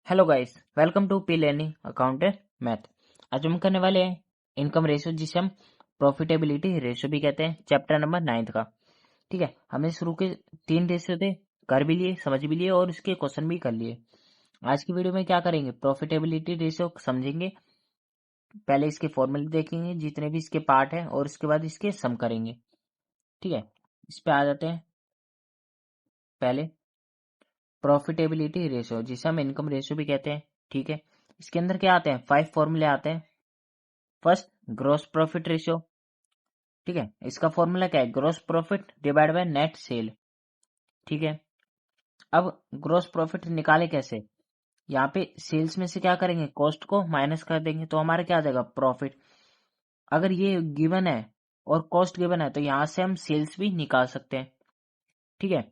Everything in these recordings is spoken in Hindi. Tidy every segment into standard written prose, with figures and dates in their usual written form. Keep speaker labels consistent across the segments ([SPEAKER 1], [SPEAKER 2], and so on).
[SPEAKER 1] Hello guys, welcome to P learning accountant math. आज हम करने वाले हैं इनकम रेशियो, जिसे हम प्रॉफिटेबिलिटी रेशियो भी कहते हैं, चैप्टर नंबर 9 का। ठीक है, हमने शुरू के 3 रेशियो थे, कर भी लिए, समझ भी लिए और इसके क्वेश्चन भी कर लिए। आज की वीडियो में क्या करेंगे, प्रॉफिटेबिलिटी रेशियो समझेंगे। पहले इसके फॉर्मूले देखेंगे जितने भी इसके पार्ट है, और उसके बाद इसके सम करेंगे। ठीक है, इस पे आ जाते हैं। पहले प्रॉफिटेबिलिटी रेशियो, जिसे हम इनकम रेशियो भी कहते हैं। ठीक है, इसके अंदर क्या आते हैं, 5 फॉर्मूले आते हैं। First, gross profit ratio. ठीक है, इसका फॉर्मूला क्या है, gross profit divide by net cell. ठीक है, अब ग्रॉस प्रॉफिट निकाले कैसे, यहाँ पे सेल्स में से क्या करेंगे, कॉस्ट को माइनस कर देंगे तो हमारा क्या आ जाएगा, प्रॉफिट। अगर ये गिवन है और कॉस्ट गिवन है तो यहाँ से हम सेल्स भी निकाल सकते हैं। ठीक है,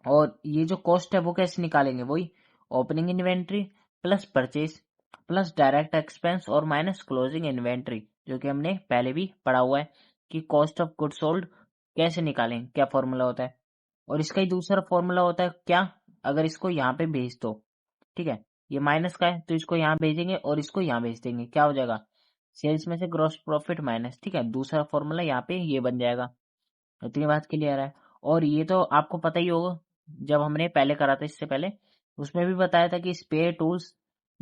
[SPEAKER 1] और ये जो कॉस्ट है वो कैसे निकालेंगे, वही opening inventory plus purchase plus direct expense और माइनस क्लोजिंग इन्वेंट्री, जो कि हमने पहले भी पढ़ा हुआ है कि कॉस्ट ऑफ गुड सोल्ड कैसे निकालें, क्या फॉर्मूला होता है। और इसका ही दूसरा फॉर्मूला होता है क्या, अगर इसको यहाँ पे भेज दो। ठीक है, ये माइनस का है तो इसको यहाँ भेजेंगे और इसको यहाँ भेज देंगे, क्या हो जाएगा, सेल्स में से ग्रॉस प्रॉफिट माइनस। ठीक है, दूसरा फॉर्मूला यहाँ पे ये बन जाएगा। इतनी बात क्लियर है। और ये तो आपको पता ही होगा, जब हमने पहले करा था इससे पहले, उसमें भी बताया था कि स्पेयर टूल्स,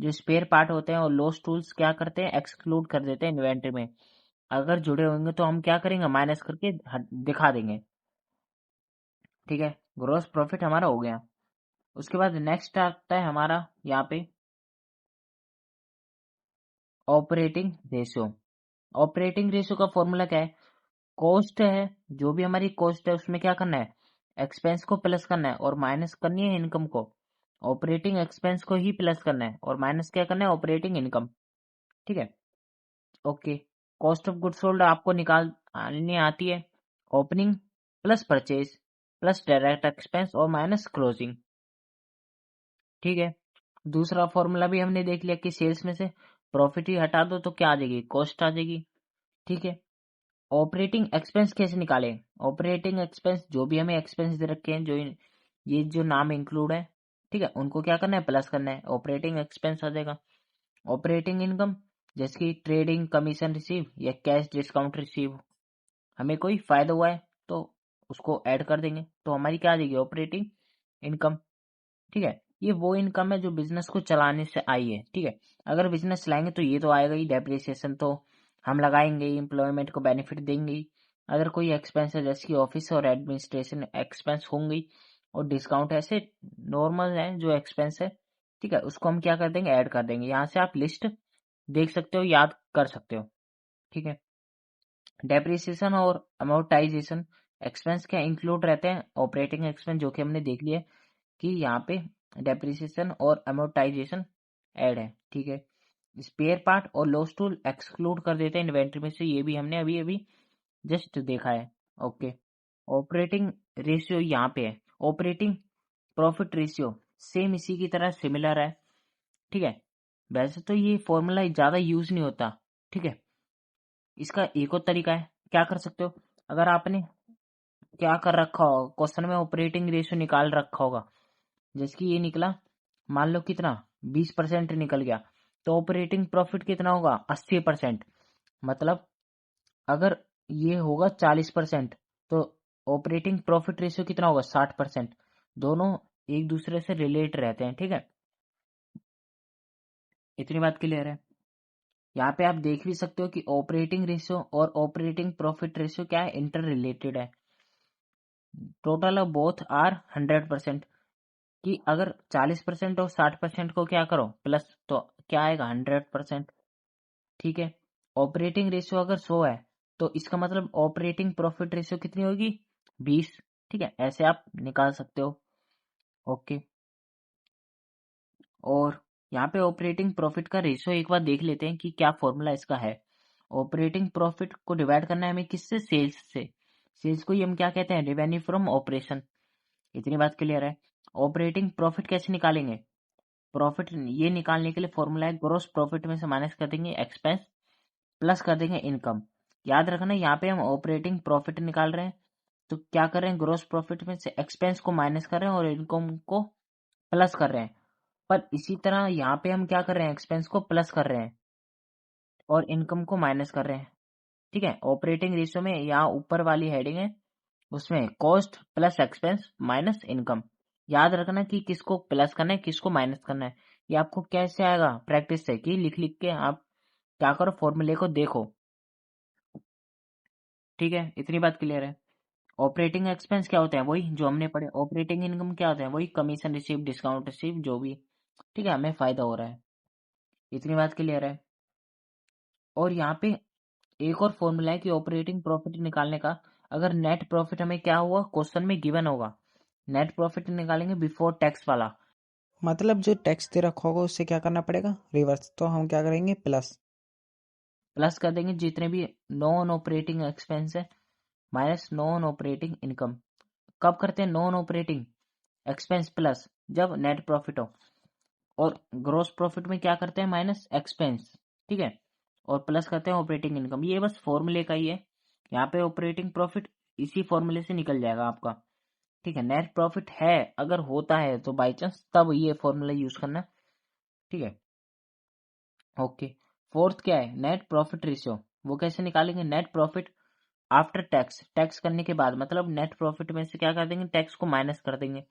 [SPEAKER 1] जो स्पेयर पार्ट होते हैं और लॉस टूल्स क्या करते हैं, एक्सक्लूड कर देते हैं इन्वेंटरी में। अगर जुड़े होंगे तो हम क्या करेंगे, माइनस करके दिखा देंगे। ठीक है, ग्रॉस प्रॉफिट हमारा हो गया। उसके बाद नेक्स्ट आता है हमारा यहाँ पे ऑपरेटिंग रेशियो। ऑपरेटिंग रेशियो का फॉर्मूला क्या है, कॉस्ट है, जो भी हमारी कॉस्ट है उसमें क्या करना है, एक्सपेंस को प्लस करना है और माइनस करनी है इनकम को। ऑपरेटिंग एक्सपेंस को ही प्लस करना है और माइनस क्या करना है, ऑपरेटिंग इनकम। ठीक है, okay. Cost of good sold आपको निकालनी आती है, opening plus purchase plus direct expense और माइनस क्लोजिंग। ठीक है, दूसरा फॉर्मूला भी हमने देख लिया कि सेल्स में से प्रॉफिट ही हटा दो तो क्या आ जाएगी, कॉस्ट आ जाएगी। ठीक है, ऑपरेटिंग एक्सपेंस कैसे निकालें, ऑपरेटिंग एक्सपेंस जो भी हमें एक्सपेंस दे रखे हैं, जो ये जो नाम इंक्लूड है, ठीक है, उनको क्या करना है, प्लस करना है, ऑपरेटिंग एक्सपेंस आ जाएगा। ऑपरेटिंग इनकम, जैसे कि ट्रेडिंग कमीशन रिसीव या कैश डिस्काउंट रिसीव, हमें कोई फायदा हुआ है तो उसको ऐड कर देंगे तो हमारी क्या आ जाएगी, ऑपरेटिंग इनकम। ठीक है, ये वो इनकम है जो बिजनेस को चलाने से आई है। ठीक है, अगर बिजनेस चलाएंगे तो ये तो आएगा ही, डेप्रिसिएशन तो हम लगाएंगे ही, एम्प्लॉयमेंट को बेनिफिट देंगे ही। अगर कोई एक्सपेंस है जैसे कि ऑफिस और एडमिनिस्ट्रेशन एक्सपेंस होंगे, और डिस्काउंट ऐसे नॉर्मल है जो एक्सपेंस है, ठीक है, उसको हम क्या कर देंगे, ऐड कर देंगे। यहाँ से आप लिस्ट देख सकते हो, याद कर सकते हो। ठीक है, डेप्रिसिएशन और अमोर्टाइजेशन एक्सपेंस क्या इंक्लूड रहते हैं, ऑपरेटिंग एक्सपेंस, जो कि हमने देख लिया कि यहाँ पे डेप्रिसिएशन और अमोर्टाइजेशन ऐड है। ठीक है, स्पेयर पार्ट और लॉस टूल एक्सक्लूड कर देते हैं इन्वेंट्री में से, ये भी हमने अभी अभी जस्ट देखा है। ओके, ऑपरेटिंग रेशियो यहाँ पे है, ऑपरेटिंग प्रॉफिट रेशियो सेम इसी की तरह सिमिलर है। ठीक है, वैसे तो ये फॉर्मूला ज्यादा यूज नहीं होता। ठीक है, इसका एक और तरीका है, क्या कर सकते हो, अगर आपने क्या कर रखा होगा, क्वेश्चन में ऑपरेटिंग रेशियो निकाल रखा होगा, जैसे कि ये निकला, मान लो कितना, 20% निकल गया, तो ऑपरेटिंग प्रॉफिट कितना होगा, 80%। मतलब अगर ये होगा 40%, तो ऑपरेटिंग प्रॉफिट रेशियो कितना होगा, 60%। दोनों एक दूसरे से रिलेट रहते हैं। ठीक है, इतनी बात क्लियर है। यहाँ पे आप देख भी सकते हो कि ऑपरेटिंग रेशियो और ऑपरेटिंग प्रॉफिट रेशियो क्या है, इंटर रिलेटेड है। टोटल ऑफ बोथ आर 100%, कि अगर 40% और 60% को क्या करो प्लस, तो क्या आएगा, 100%। ठीक है, ऑपरेटिंग रेशियो अगर 100 है तो इसका मतलब ऑपरेटिंग प्रॉफिट रेशियो कितनी होगी, 20। ठीक है, ऐसे आप निकाल सकते हो। ओके, और यहाँ पे ऑपरेटिंग प्रॉफिट का रेशियो एक बार देख लेते हैं कि क्या फॉर्मूला इसका है। ऑपरेटिंग प्रॉफिट को डिवाइड करना है हमें किससे, सेल्स से। सेल्स को ही हम क्या कहते हैं, रेवेन्यू फ्रॉम ऑपरेशन। इतनी बात क्लियर है। ऑपरेटिंग प्रॉफिट कैसे निकालेंगे, प्रॉफिट ये निकालने के लिए फॉर्मूला है, ग्रोस प्रॉफिट में से माइनस कर देंगे एक्सपेंस प्लस कर देंगे इनकम। याद रखना, यहाँ पे हम ऑपरेटिंग प्रॉफिट निकाल रहे हैं तो क्या कर रहे हैं, ग्रोस प्रॉफिट में से एक्सपेंस को माइनस कर रहे हैं और इनकम को प्लस कर रहे हैं। पर इसी तरह यहाँ पे हम क्या कर रहे हैं, एक्सपेंस को प्लस कर रहे हैं और इनकम को माइनस कर रहे हैं। ठीक है, ऑपरेटिंग रेशियो में यहाँ ऊपर वाली हेडिंग है, उसमें cost plus expense minus income. याद रखना कि किसको प्लस करना है किसको माइनस करना है। ये आपको कैसे आएगा, प्रैक्टिस से, कि लिख लिख के आप क्या करो, फॉर्मूले को देखो। ठीक है, इतनी बात क्लियर है। ऑपरेटिंग एक्सपेंस क्या होते हैं, वही जो हमने पढ़े। ऑपरेटिंग इनकम क्या होता है, वही कमीशन रिसीव, डिस्काउंट रिसीव, जो भी। ठीक है, हमें फायदा हो रहा है। इतनी बात क्लियर है। और यहाँ पे एक और फॉर्मूला है कि ऑपरेटिंग प्रॉफिट निकालने का। अगर नेट प्रॉफिट हमें क्या हुआ, क्वेश्चन में गिवन होगा, नेट प्रॉफिट निकालेंगे बिफोर टैक्स वाला।
[SPEAKER 2] मतलब जो टैक्स दे रखा होगा उससे क्या करना पड़ेगा, रिवर्स। तो हम क्या करेंगे, प्लस।
[SPEAKER 1] प्लस कर देंगे जितने भी नॉन ऑपरेटिंग एक्सपेंस है माइनस नॉन ऑपरेटिंग इनकम। कब करते हैं नॉन ऑपरेटिंग एक्सपेंस प्लस, जब नेट प्रॉफिट हो। और ग्रॉस प्रॉफिट में क्या करते हैं, माइनस एक्सपेंस। ठीक है, और प्लस करते हैं ऑपरेटिंग इनकम। ये बस फॉर्मूले का ही है, यहाँ पे ऑपरेटिंग प्रॉफिट इसी फॉर्मूले से निकल जाएगा आपका। ठीक है, नेट प्रॉफिट है अगर होता है तो बाई चांस तब ये फॉर्मूला यूज करना। ठीक है, ओके। फोर्थ क्या है, नेट प्रॉफिट रेशियो। वो कैसे निकालेंगे, net profit after tax, tax करने के बाद, मतलब नेट प्रॉफिट में से क्या कर देंगे, टैक्स को माइनस कर देंगे।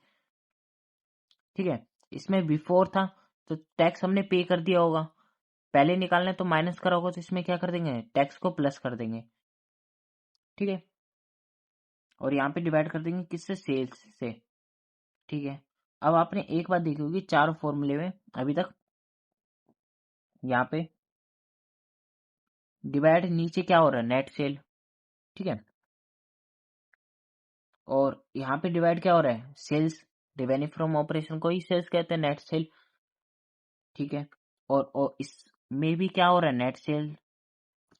[SPEAKER 1] ठीक है, इसमें बिफोर था तो टैक्स हमने पे कर दिया होगा, पहले निकालना है तो माइनस करा होगा, तो इसमें क्या कर देंगे, टैक्स को प्लस कर देंगे। ठीक है, और यहाँ पे डिवाइड कर देंगे किससे, सेल्स से। ठीक है, अब आपने एक बात देखी होगी चार फॉर्मूले में अभी तक, यहाँ पे डिवाइड नीचे क्या हो रहा है, नेट सेल। ठीक है, और यहाँ पे डिवाइड क्या हो रहा है, सेल्स, रेवेन्यू फ्रॉम ऑपरेशन को ही सेल्स कहते हैं, नेट सेल। ठीक है, और इसमें भी क्या हो रहा है, नेट सेल,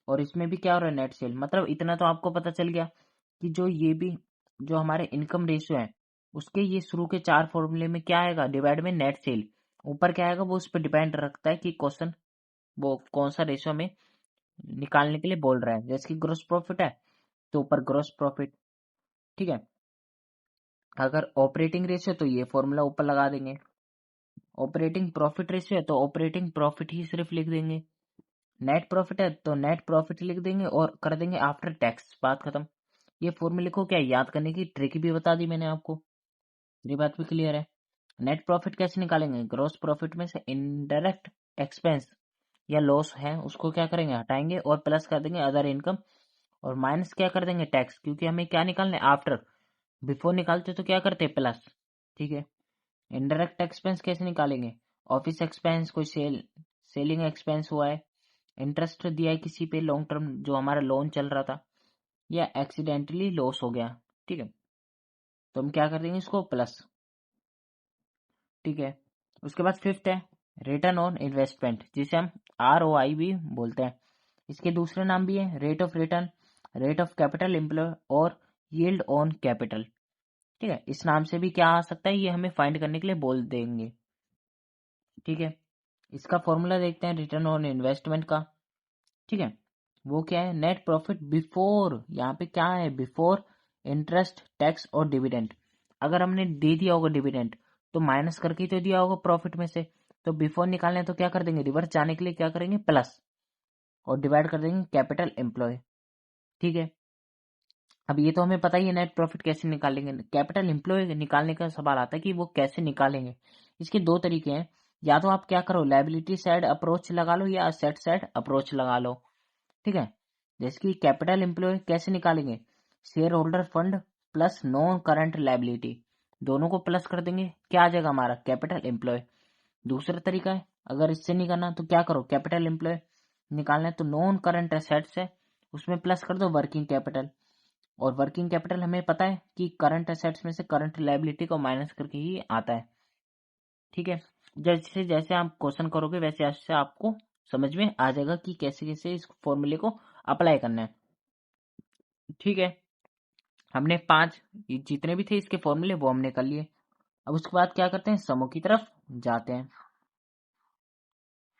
[SPEAKER 1] और इसमें भी क्या हो रहा है, नेट सेल। मतलब इतना तो आपको पता चल गया कि जो ये भी जो हमारे इनकम रेशियो है उसके ये शुरू के चार फॉर्मूले में क्या आएगा, डिवाइड में नेट सेल। ऊपर क्या आएगा वो उस पर डिपेंड रखता है कि क्वेश्चन वो कौन सा रेशियो में निकालने के लिए बोल रहा है। जैसे कि ग्रोस प्रॉफिट है तो ऊपर ग्रोस प्रॉफिट। ठीक है, अगर ऑपरेटिंग रेशियो तो ये फॉर्मूला ऊपर लगा देंगे। ऑपरेटिंग प्रॉफिट रेशियो है तो ऑपरेटिंग प्रॉफिट ही सिर्फ लिख देंगे। नेट प्रॉफिट है तो नेट प्रॉफिट लिख देंगे और कर देंगे आफ्टर टैक्स, बात खत्म। ये फॉर्मूले को क्या याद करने की ट्रिक भी बता दी मैंने आपको, ये बात भी क्लियर है। नेट प्रॉफिट कैसे निकालेंगे, ग्रॉस प्रॉफिट में से इनडायरेक्ट एक्सपेंस या लॉस है उसको क्या करेंगे, हटाएंगे और प्लस कर देंगे अदर इनकम, और माइनस क्या कर देंगे, टैक्स, क्योंकि हमें क्या निकालना है, आफ्टर। बिफोर निकालते तो क्या करते, प्लस। ठीक है, इनडायरेक्ट एक्सपेंस कैसे निकालेंगे, ऑफिस एक्सपेंस, कोई सेलिंग एक्सपेंस हुआ है, इंटरेस्ट दिया है किसी पे लॉन्ग टर्म जो हमारा लोन चल रहा था, या एक्सीडेंटली लॉस हो गया। ठीक है, तो हम क्या कर देंगे, इसको प्लस। ठीक है, उसके बाद फिफ्थ है रिटर्न ऑन इन्वेस्टमेंट, जिसे हम ROI भी बोलते हैं। इसके दूसरे नाम भी है rate of return, rate of capital employ, और यील्ड ऑन कैपिटल। ठीक है, इस नाम से भी क्या आ सकता है, ये हमें फाइंड करने के लिए बोल देंगे। ठीक है, इसका फॉर्मूला देखते हैं रिटर्न ऑन इन्वेस्टमेंट का। ठीक है, वो क्या है, नेट प्रॉफिट बिफोर, यहाँ पे क्या है, बिफोर इंटरेस्ट, टैक्स और डिविडेंड। अगर हमने दे दिया होगा डिविडेंड तो माइनस करके ही तो दिया होगा प्रॉफिट में से, तो बिफोर निकालने तो क्या कर देंगे, रिवर्स जाने के लिए क्या करेंगे, प्लस, और डिवाइड कर देंगे कैपिटल एम्प्लॉय। ठीक है, अब ये तो हमें पता ही है नेट प्रॉफिट कैसे निकालेंगे। कैपिटल एम्प्लॉय निकालने का सवाल आता है कि वो कैसे निकालेंगे। इसके दो तरीके हैं, या तो आप क्या करो, लायबिलिटी साइड अप्रोच लगा लो या असेट साइड अप्रोच लगा लो। ठीक है, जैसे कि कैपिटल एम्प्लॉय कैसे निकालेंगे, share holder fund plus non current liability, दोनों को प्लस कर देंगे, क्या आ जाएगा हमारा, कैपिटल एम्प्लॉय। दूसरा तरीका है, अगर इससे नहीं करना तो क्या करो, कैपिटल एम्प्लॉय निकालना है तो नॉन करंट एसेट्स है उसमें प्लस कर दो वर्किंग कैपिटल, और वर्किंग कैपिटल हमें पता है कि करंट एसेट्स में से करंट लायबिलिटी को माइनस करके ही आता है। ठीक है, जैसे जैसे आप क्वेश्चन करोगे वैसे वैसे आपको समझ में आ जाएगा कि कैसे कैसे इस फॉर्मूले को अप्लाई करना है। ठीक है, हमने पांच जितने भी थे इसके फॉर्मूले वो हमने कर लिए। अब उसके बाद क्या करते हैं, समूह की तरफ जाते हैं।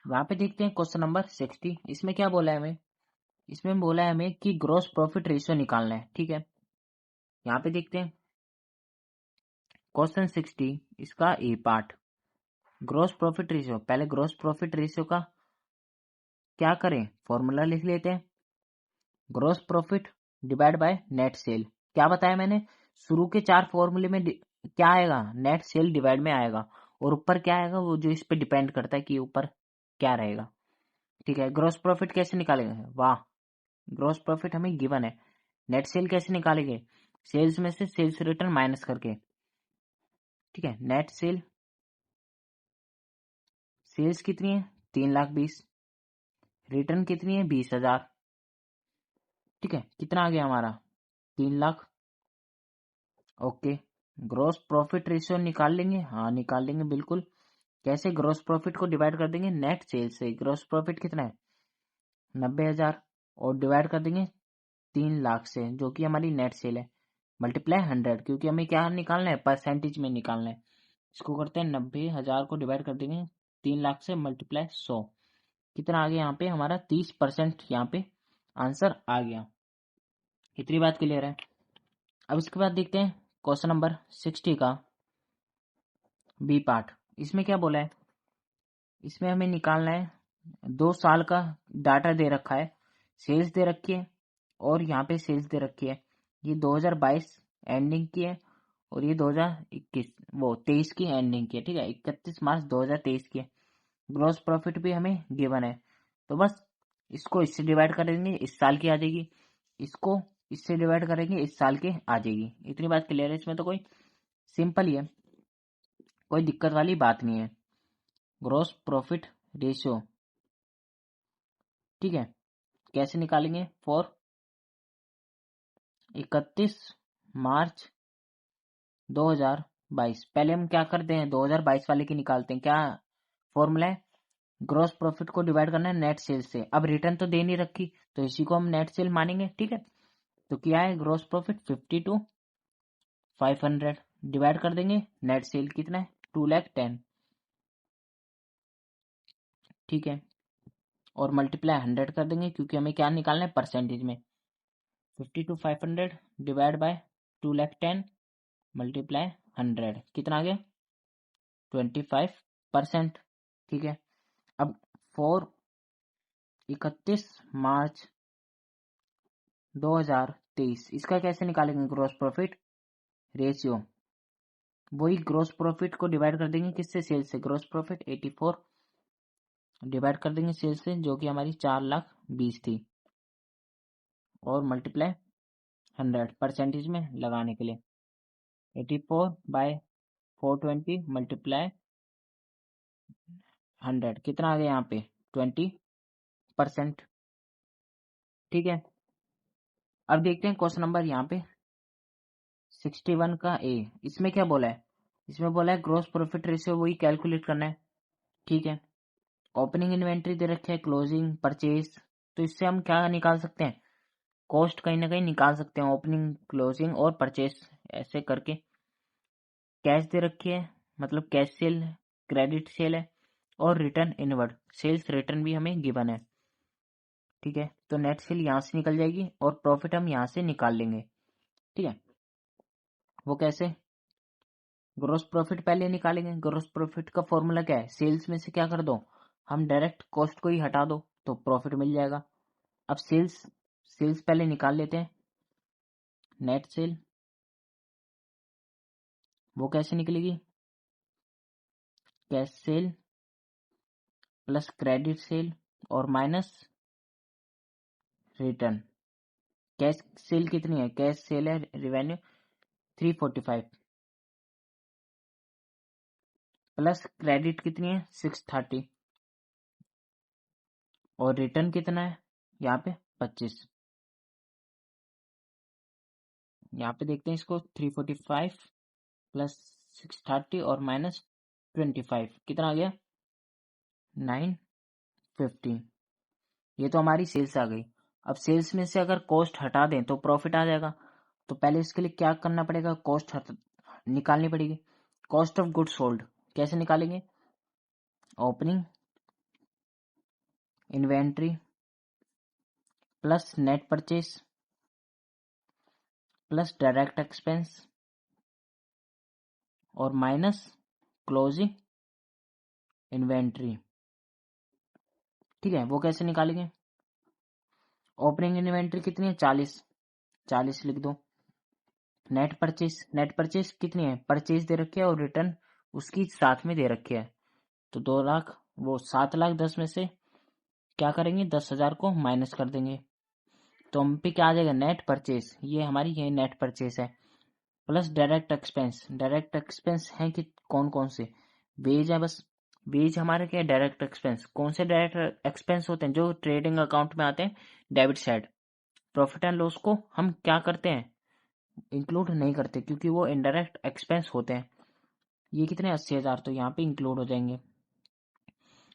[SPEAKER 1] वहां पे देखते हैं क्वेश्चन नंबर 60। इसमें क्या बोला है हमें, इसमें बोला है हमें कि ग्रॉस प्रॉफिट रेशियो निकालना है। ठीक है, यहाँ पे देखते हैं क्वेश्चन 60 इसका ए पार्ट। ग्रॉस प्रॉफिट रेशियो, पहले ग्रॉस प्रॉफिट रेशियो का क्या करें, फॉर्मूला लिख लेते हैं। Gross profit divide by net cell. क्या बताया मैंने, शुरू के 4 फॉर्मूले में क्या आएगा, नेट सेल डिवाइड में आएगा, और ऊपर क्या आएगा वो जो इस पे डिपेंड करता है कि ऊपर क्या रहेगा। ठीक है, ग्रॉस प्रॉफिट कैसे निकालेंगे, वाह, ग्रॉस प्रॉफिट हमें गिवन है। नेट सेल कैसे निकालेंगे, सेल्स में से सेल्स रिटर्न माइनस करके। ठीक है, नेट सेल, सेल्स कितनी है 3,20,000, रिटर्न कितनी है 20,000। ठीक है, कितना आ गया हमारा 3,00,000। ओके, ग्रॉस प्रॉफिट रेशियो निकाल लेंगे, हाँ निकाल लेंगे बिल्कुल। कैसे, ग्रॉस प्रॉफिट को डिवाइड कर देंगे नेट सेल से। ग्रॉस प्रॉफिट कितना है 90,000, और डिवाइड कर देंगे 3,00,000 से जो कि हमारी नेट सेल है, मल्टीप्लाई 100, क्योंकि हमें क्या निकालना है, परसेंटेज में निकालना है। इसको करते हैं 90,000 को डिवाइड कर देंगे 3,00,000 से, मल्टीप्लाई 100। कितना आ गया यहाँ पे हमारा 30% यहाँ पे आंसर आ गया। इतनी बात क्लियर है। अब इसके बाद देखते हैं क्वेश्चन नंबर 60 का बी पार्ट। इसमें क्या बोला है, इसमें हमें निकालना है 2 साल का डाटा दे रखा है, सेल्स दे रखी है, और यहाँ पे सेल्स दे रखी है। ये 2022 एंडिंग की है, और ये 2021 वो 23 की एंडिंग की है। ठीक है, 31 मार्च 2023 की है। ग्रॉस प्रॉफिट भी हमें गिवन है, तो बस इसको इससे डिवाइड करेंगे, इस साल की आ जाएगी, इसको इससे डिवाइड करेंगे, इस साल के आ जाएगी। इतनी बात क्लियर है, इसमें तो कोई सिंपल ही है, कोई दिक्कत वाली बात नहीं है। ग्रॉस प्रॉफिट रेशियो, ठीक है, कैसे निकालेंगे, फॉर 31 मार्च 2022। पहले हम क्या करते हैं, 2022 वाले की निकालते हैं। क्या फॉर्मूला है, ग्रॉस प्रॉफिट को डिवाइड करना है नेट सेल से। अब रिटर्न तो दे नहीं रखी, तो इसी को हम नेट सेल मानेंगे। ठीक है, तो क्या है, ग्रॉस प्रॉफिट 52,500 डिवाइड कर देंगे नेट सेल कितना है 2,10,000। ठीक है, और मल्टीप्लाई 100 कर देंगे, क्योंकि हमें क्या निकालना है, परसेंटेज में। 52,500 डिवाइड बाय 2,10,000 मल्टीप्लाई 100, कितना आ गया 25%। ठीक है, अब फॉर 31 मार्च 2023 इसका कैसे निकालेंगे ग्रॉस प्रॉफिट रेशियो। वही ग्रॉस प्रॉफिट को डिवाइड कर देंगे किससे, सेल्स से। ग्रॉस प्रॉफिट 84 डिवाइड कर देंगे सेल्स से, जो कि हमारी 4,20,000 थी, और मल्टीप्लाई 100 परसेंटेज में लगाने के लिए। 84 बाय 420 मल्टीप्लाई 100, कितना आ गया यहाँ पे 20%। ठीक है, अब देखते हैं क्वेश्चन नंबर यहाँ पे 61 का ए। इसमें क्या बोला है, इसमें बोला है ग्रॉस प्रॉफिट रेशियो वही कैलकुलेट करना है। ठीक है, ओपनिंग इन्वेंट्री दे रखे है, क्लोजिंग, परचेज, तो इससे हम क्या निकाल सकते हैं, कॉस्ट कहीं ना कहीं निकाल सकते हैं, ओपनिंग, क्लोजिंग और परचेज ऐसे करके। कैश दे रखी है, मतलब कैश सेल, क्रेडिट सेल है, और रिटर्न इनवर्ड सेल्स रिटर्न भी हमें गिवन है। ठीक है, तो नेट सेल यहाँ से निकल जाएगी, और प्रॉफिट हम यहाँ से निकाल लेंगे। ठीक है, वो कैसे, ग्रॉस प्रॉफिट पहले निकालेंगे। ग्रॉस प्रॉफिट का फॉर्मूला क्या है, सेल्स में से क्या कर दो, हम डायरेक्ट कॉस्ट को ही हटा दो तो प्रॉफिट मिल जाएगा। अब सेल्स, सेल्स पहले निकाल लेते हैं, नेट सेल वो कैसे निकलेगी, cash cell plus credit sale और माइनस रिटर्न। कैश सेल कितनी है, कैश सेल है रिवेन्यू 345, प्लस क्रेडिट कितनी है 630, और रिटर्न कितना है यहाँ पे 25। यहाँ पे देखते हैं इसको, 345 प्लस 630 और माइनस 25, कितना आ गया 950। ये तो हमारी सेल्स आ गई। अब सेल्स में से अगर कॉस्ट हटा दें तो प्रॉफिट आ जाएगा। तो पहले इसके लिए क्या करना पड़ेगा, कॉस्ट निकालनी पड़ेगी। कॉस्ट ऑफ गुड्स सोल्ड कैसे निकालेंगे, opening inventory plus net purchase plus direct expense और माइनस क्लोजिंग इन्वेंट्री, ठीक है, वो कैसे निकालेंगे? ओपनिंग इन्वेंट्री कितनी है? 40 लिख दो। नेट परचेज कितनी है? परचेज दे रखी है और रिटर्न उसकी साथ में दे रखी है, तो 2 लाख, वो 7 लाख 10 में से क्या करेंगे? 10,000 को माइनस कर देंगे, तो हम पे क्या आ जाएगा? Net purchase. ये हमारी ये नेट परचेज है, प्लस डायरेक्ट एक्सपेंस है कि कौन कौन से? वेज है बस। वेज हमारे क्या है? Direct expense. कौन से डायरेक्ट एक्सपेंस होते हैं? जो ट्रेडिंग अकाउंट में आते हैं, debit side. Profit and loss को हम क्या करते हैं? इंक्लूड नहीं करते, क्योंकि वो इनडायरेक्ट एक्सपेंस होते हैं। ये कितने? 80,000, तो यहाँ पे इंक्लूड हो जाएंगे।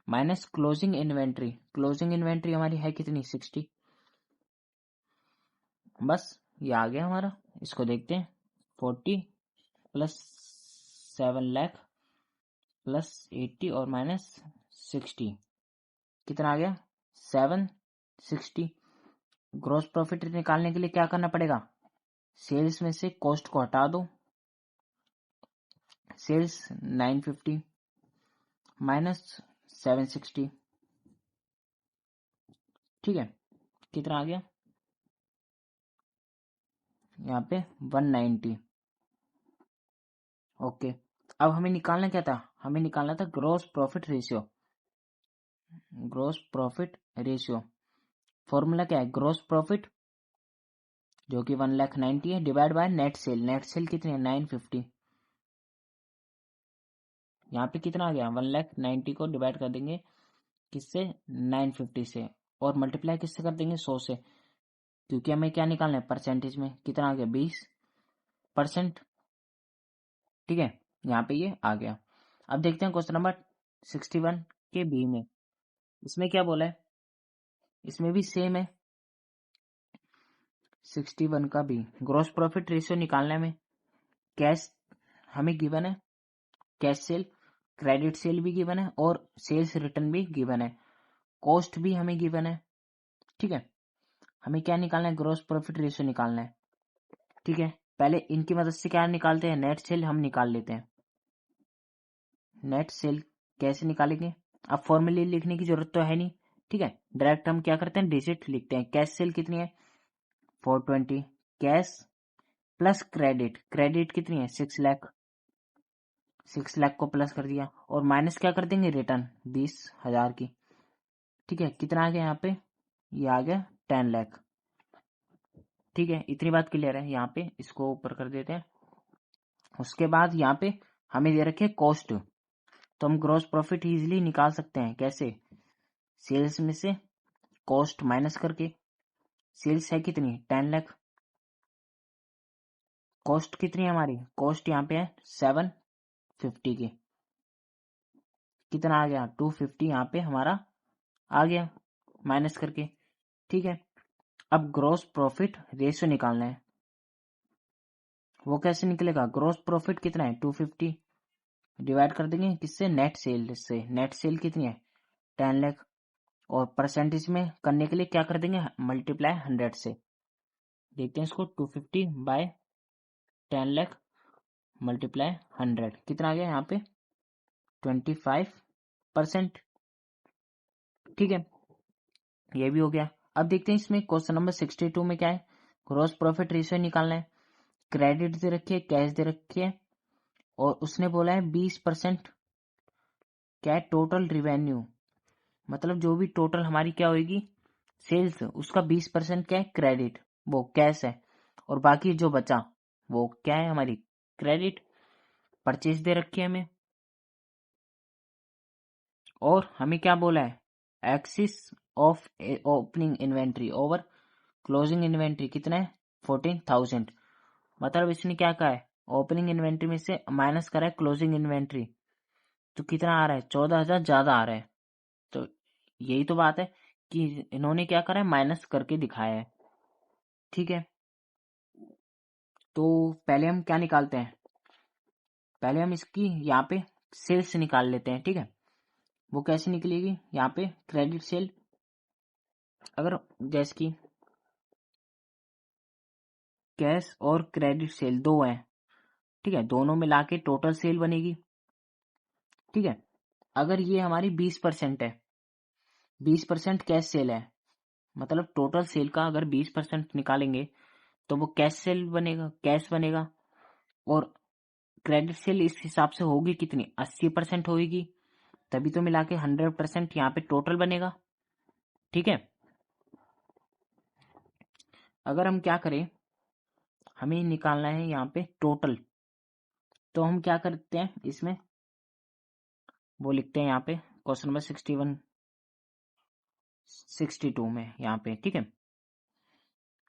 [SPEAKER 1] माइनस क्लोजिंग इन्वेंट्री हमारी है कितनी? 60। बस ये आ गया हमारा। इसको देखते हैं। 40 प्लस 7 लाख प्लस 80 और माइनस 60, कितना आ गया? 760। ग्रॉस प्रॉफिट निकालने के लिए क्या करना पड़ेगा? सेल्स में से कॉस्ट को हटा दो। सेल्स 950 माइनस 760, ठीक है, कितना आ गया? यहाँ पे 190। ओके, अब हमें निकालना क्या था? हमें निकालना था ग्रॉस प्रॉफिट रेशियो। फॉर्मूला क्या है? ग्रॉस प्रॉफिट जो कि 1,90,000 है, डिवाइड बाय नेट सेल कितनी है? 950। यहाँ पे कितना आ गया? 1,90,000 को डिवाइड कर देंगे किससे? 950 से, और मल्टीप्लाई किससे कर देंगे? 100 से, क्योंकि हमें क्या निकालना है? परसेंटेज में। कितना आ गया? 20%, ठीक है, यहाँ पे ये आ गया। अब देखते हैं क्वेश्चन नंबर 61 के बी में। इसमें क्या बोला है? इसमें भी सेम है। 61 का बी, ग्रॉस प्रॉफिट रेशियो निकालने में कैश हमें गिवन है, कैश सेल, क्रेडिट सेल भी गिवन है, और सेल्स रिटर्न भी गिवन है, कॉस्ट भी हमें गिवन है, ठीक है। हमें क्या निकालना है? ग्रॉस प्रॉफिट रेशियो निकालना है, ठीक है। पहले इनकी मदद से क्या निकालते हैं? नेट सेल हम निकाल लेते हैं। नेट सेल कैसे निकालेंगे? अब फॉर्मूले लिखने की जरूरत तो है नहीं, ठीक है, डायरेक्ट हम क्या करते हैं? डिजिट लिखते हैं। कैश सेल कितनी है? 420। कैश प्लस क्रेडिट कितनी है? 6 लाख। 6 लाख को प्लस कर दिया, और माइनस क्या कर देंगे? रिटर्न 20,000 की, ठीक है। कितना आ गया यहाँ पे? ये आ गया 10 लाख, ठीक है। इतनी बात क्लियर है। यहाँ पे इसको ऊपर कर देते हैं। उसके बाद यहाँ पे हमें दे रखे कॉस्ट, तो हम ग्रॉस प्रॉफिट इजीली निकाल सकते हैं। कैसे? सेल्स में से कॉस्ट माइनस करके। सेल्स है कितनी? 10 लाख। कॉस्ट कितनी है हमारी? कॉस्ट यहाँ पे है 750 की। कितना आ गया? 250 यहाँ पे हमारा आ गया माइनस करके, ठीक है। अब ग्रॉस प्रॉफिट रेशियो निकालना है। वो कैसे निकलेगा? ग्रॉस प्रॉफिट कितना है? 250 डिवाइड कर देंगे किससे? नेट सेल से। नेट सेल कितनी है? 10 लाख, और परसेंटेज में करने के लिए क्या कर देंगे? मल्टीप्लाई 100 से। देखते हैं इसको। 250 बाय 10 लाख मल्टीप्लाई 100, कितना आ गया यहाँ पे? 25%, ठीक है, ये भी हो गया। अब देखते हैं इसमें क्वेश्चन नंबर 62 में क्या है? ग्रॉस प्रॉफिट रेशियो निकालना है। क्रेडिट दे रखी है, कैश दे रखी है, और उसने बोला है 20% क्या है? टोटल रिवेन्यू, मतलब जो भी टोटल हमारी क्या होगी सेल्स, उसका 20% क्या है? क्रेडिट, वो कैश है, और बाकी जो बचा वो क्या है? हमारी क्रेडिट। परचेज दे रखी है हमें, और हमें क्या बोला है? Axis of opening inventory over closing inventory कितना है? 14,000। मतलब इसने क्या कहा है? ओपनिंग इन्वेंट्री में से माइनस करा है क्लोजिंग इन्वेंट्री, तो कितना आ रहा है? 14,000 ज्यादा आ रहा है। तो यही तो बात है कि इन्होंने क्या करा है? माइनस करके दिखाया है, ठीक है। तो पहले हम क्या निकालते हैं? पहले हम इसकी यहाँ पे सेल्स निकाल लेते हैं, ठीक है। वो कैसे निकलेगी? यहाँ पे क्रेडिट सेल, अगर जैसे कि कैश और क्रेडिट सेल दो है, ठीक है, दोनों मिला के टोटल सेल बनेगी, ठीक है। अगर ये हमारी 20% है, 20% कैश सेल है, मतलब टोटल सेल का अगर 20% निकालेंगे तो वो कैश सेल बनेगा, कैश बनेगा। और क्रेडिट सेल इस हिसाब से होगी कितनी, 80% होगी, तभी तो मिला के 100% यहाँ पे टोटल बनेगा। ठीक है, अगर हम क्या करें, हमें निकालना है यहाँ पे टोटल, तो हम क्या करते हैं इसमें, वो लिखते हैं यहाँ पे क्वेश्चन नंबर 61 62 में यहाँ पे। ठीक है,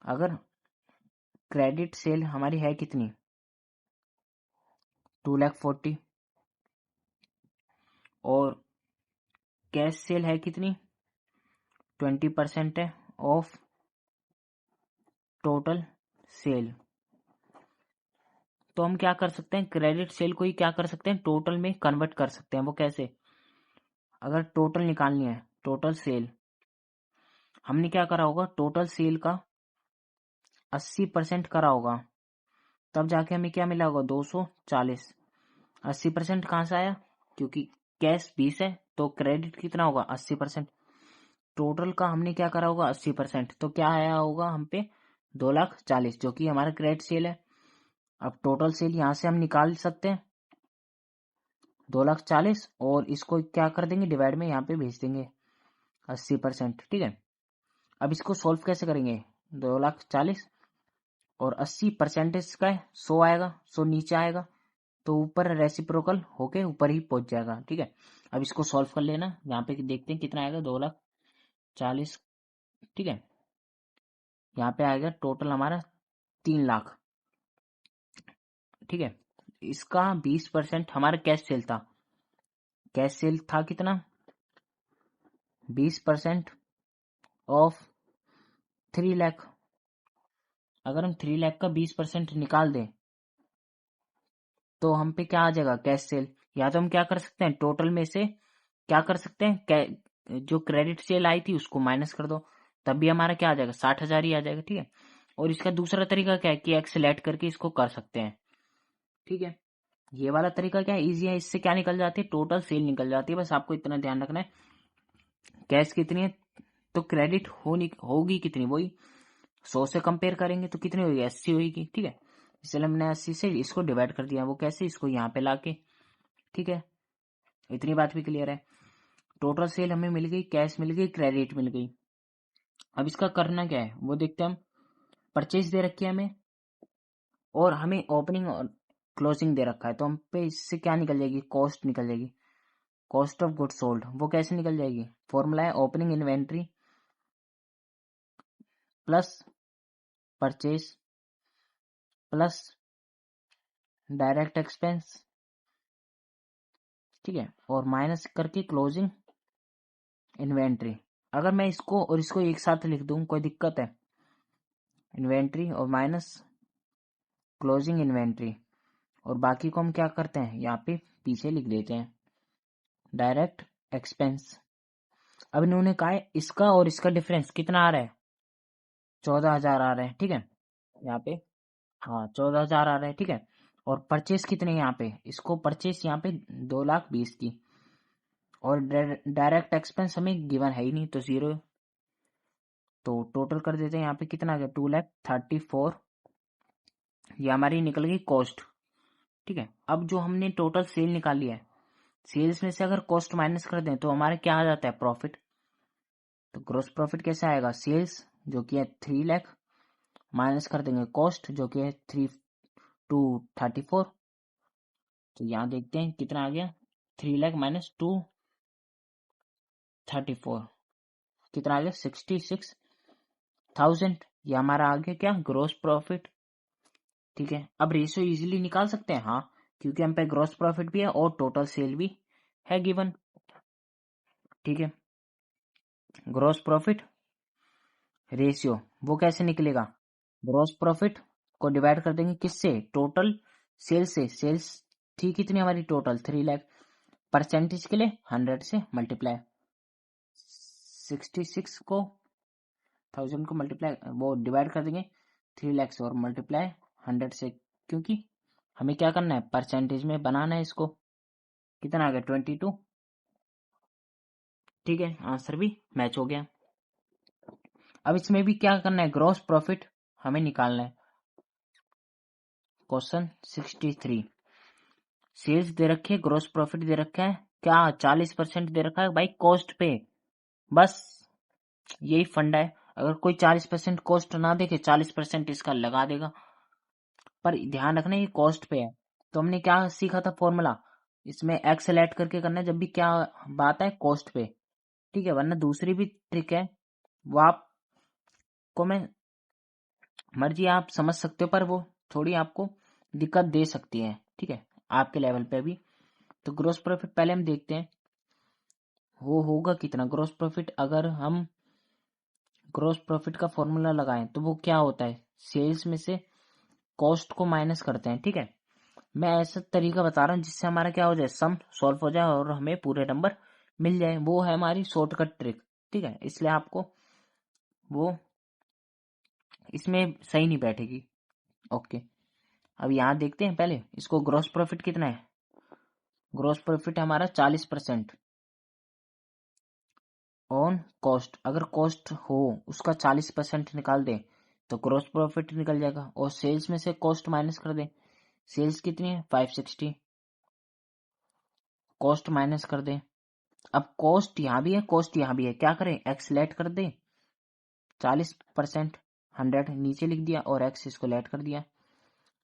[SPEAKER 1] अगर क्रेडिट सेल हमारी है कितनी, 2,40,000, और कैश सेल है कितनी, 20% है ऑफ टोटल सेल। तो हम क्या कर सकते हैं, क्रेडिट सेल को ही क्या कर सकते हैं, टोटल में कन्वर्ट कर सकते हैं। वो कैसे, अगर टोटल निकालनी है, टोटल सेल, हमने क्या करा होगा, टोटल सेल का 80% करा होगा, तब जाके हमें क्या मिला होगा, 240। 80% कहाँ से आया, क्योंकि कैश 20 है तो क्रेडिट कितना होगा, 80%। टोटल का हमने क्या करा होगा, 80%, तो क्या आया होगा हम पे, 2,40,000, जो कि हमारा क्रेडिट सेल है। अब टोटल सेल यहाँ से हम निकाल सकते हैं 2,40,000, और इसको क्या कर देंगे, डिवाइड में यहाँ पे भेज देंगे 80%। ठीक है, अब इसको सॉल्व कैसे करेंगे, 2,40,000 और 80% का है, 100 आएगा, 100 नीचे आएगा तो ऊपर रेसिप्रोकल होके ऊपर ही पहुंच जाएगा। ठीक है, अब इसको सॉल्व कर लेना, यहाँ पे देखते हैं कितना आएगा, 2,40,000। ठीक है, यहाँ पे आएगा टोटल हमारा 3,00,000। ठीक है, इसका 20% हमारा कैश सेल था, कैश सेल था कितना, 20% ऑफ 3,00,000। अगर हम 3,00,000 का 20% निकाल दें तो हम पे क्या आ जाएगा, कैश सेल। या तो हम क्या कर सकते हैं, टोटल में से क्या कर सकते हैं, जो क्रेडिट सेल आई थी उसको माइनस कर दो, तब भी हमारा क्या आ जाएगा, 60,000 ही आ जाएगा। ठीक है, और इसका दूसरा तरीका क्या है कि एक्सेलेट करके इसको कर सकते हैं। ठीक है, ये वाला तरीका क्या है, इजी है, इससे क्या निकल जाती है, टोटल सेल निकल जाती है। बस आपको इतना ध्यान रखना है, कैश कितनी है तो क्रेडिट होगी कितनी, वही 100 से कंपेयर करेंगे तो कितनी होगी, 80 होगी। ठीक है, इसलिए हमने 80 से इसको डिवाइड कर दिया, वो कैसे, इसको यहाँ पे लाके। ठीक है, इतनी बात भी क्लियर है। टोटल सेल हमें मिल गई, कैश मिल गई, क्रेडिट मिल गई। अब इसका करना क्या है वो देखते हैं हम। परचेज दे रखी है हमें, और हमें ओपनिंग और क्लोजिंग दे रखा है, तो हम पे इससे क्या निकल जाएगी, कॉस्ट निकल जाएगी, कॉस्ट ऑफ गुड सोल्ड। वो कैसे निकल जाएगी, फॉर्मूला है opening inventory plus purchase plus direct expense. ठीक है, और माइनस करके क्लोजिंग इन्वेंट्री। अगर मैं इसको और इसको एक साथ लिख दूं कोई दिक्कत है, इन्वेंट्री और माइनस क्लोजिंग इन्वेंट्री, और बाकी को हम क्या करते हैं, यहाँ पे पीछे लिख देते हैं डायरेक्ट एक्सपेंस। अब इन्होंने कहा है इसका और इसका डिफरेंस कितना आ रहा है, 14,000 आ रहा है। ठीक है, यहाँ पे हाँ 14,000 आ रहा है। ठीक है, और परचेस कितने यहाँ पे, इसको परचेस यहाँ पे 2,20,000 की, और डायरेक्ट एक्सपेंस हमें गिवन है ही नहीं तो 0, तो टोटल कर देते हैं यहाँ पे कितना आ गया, 2,34,000। ये हमारी निकल गई कॉस्ट। ठीक है, अब जो हमने टोटल सेल निकाली है, सेल्स में से अगर कॉस्ट माइनस कर दें तो हमारा क्या आ जाता है, प्रॉफिट। तो ग्रोस प्रॉफिट कैसे आएगा, सेल्स जो कि है 3,00,000 माइनस कर देंगे कॉस्ट जो कि है 3,234। तो यहाँ देखते हैं कितना आ गया, 3,00,000 माइनस 234 कितना आ गया, 66,000। ये हमारा आ गया क्या, ग्रोस प्रॉफिट। ठीक है, अब रेशियो इजीली निकाल सकते हैं, हाँ, क्योंकि हम पे ग्रोस प्रॉफिट भी है और टोटल सेल भी है गिवन। ठीक है, ग्रोस प्रॉफिट रेशियो वो कैसे निकलेगा, ग्रोस प्रॉफिट को डिवाइड कर देंगे किससे, टोटल सेल से। सेल्स थी कितनी हमारी, टोटल 3,00,000, परसेंटेज के लिए 100 से मल्टीप्लाई, 66 को 1000 को मल्टीप्लाई, वो डिवाइड कर देंगे 3,00,000 से, और मल्टीप्लाई 100 से, क्योंकि हमें क्या करना है, परसेंटेज में बनाना है इसको। कितना आ गया, 22। ठीक है, आंसर भी मैच हो गया। अब इसमें भी क्या करना है, ग्रॉस प्रॉफिट हमें निकालना है। क्वेश्चन 63, सेल्स दे रखे, ग्रॉस प्रॉफिट दे रखा है, क्या 40% दे रखा है भाई कॉस्ट पे। बस यही फंडा है, अगर कोई 40% कॉस्ट ना देखे 40% इसका लगा देगा, पर ध्यान रखना ये कॉस्ट पे है। तो हमने क्या सीखा था फॉर्मूला, इसमें एक्स ऐड करके करना है जब भी क्या बात है कॉस्ट पे, ठीक है। वरना दूसरी भी ट्रिक है, वो आपको मैं मर्जी आप समझ सकते हो, पर वो थोड़ी आपको दिक्कत दे सकती है, ठीक है, आपके लेवल पे भी। तो ग्रोस प्रॉफिट पहले हम देखते हैं वो होगा कितना। ग्रोस प्रॉफिट, अगर हम ग्रोस प्रॉफिट का फॉर्मूला लगाएं तो वो क्या होता है, सेल्स में से कॉस्ट को माइनस करते हैं, ठीक है। मैं ऐसा तरीका बता रहा हूँ जिससे हमारा क्या हो जाए, सम सॉल्व हो जाए और हमें पूरे नंबर मिल जाए। वो है हमारी शॉर्टकट ट्रिक, ठीक है, इसलिए आपको वो इसमें सही नहीं बैठेगी। ओके, अब यहाँ देखते हैं पहले इसको, ग्रॉस प्रॉफिट कितना है। ग्रॉस प्रॉफिट हमारा 40% ऑन कॉस्ट, अगर कॉस्ट हो उसका 40% निकाल दे तो ग्रॉस प्रॉफिट निकल जाएगा। और सेल्स में से कॉस्ट माइनस कर दे, सेल्स कितनी है 560, कॉस्ट माइनस कर दे। अब कॉस्ट यहाँ भी है, कॉस्ट यहाँ भी है, क्या करें, एक्स लेट कर दे, 40% 100 नीचे लिख दिया और एक्स इसको लेट कर दिया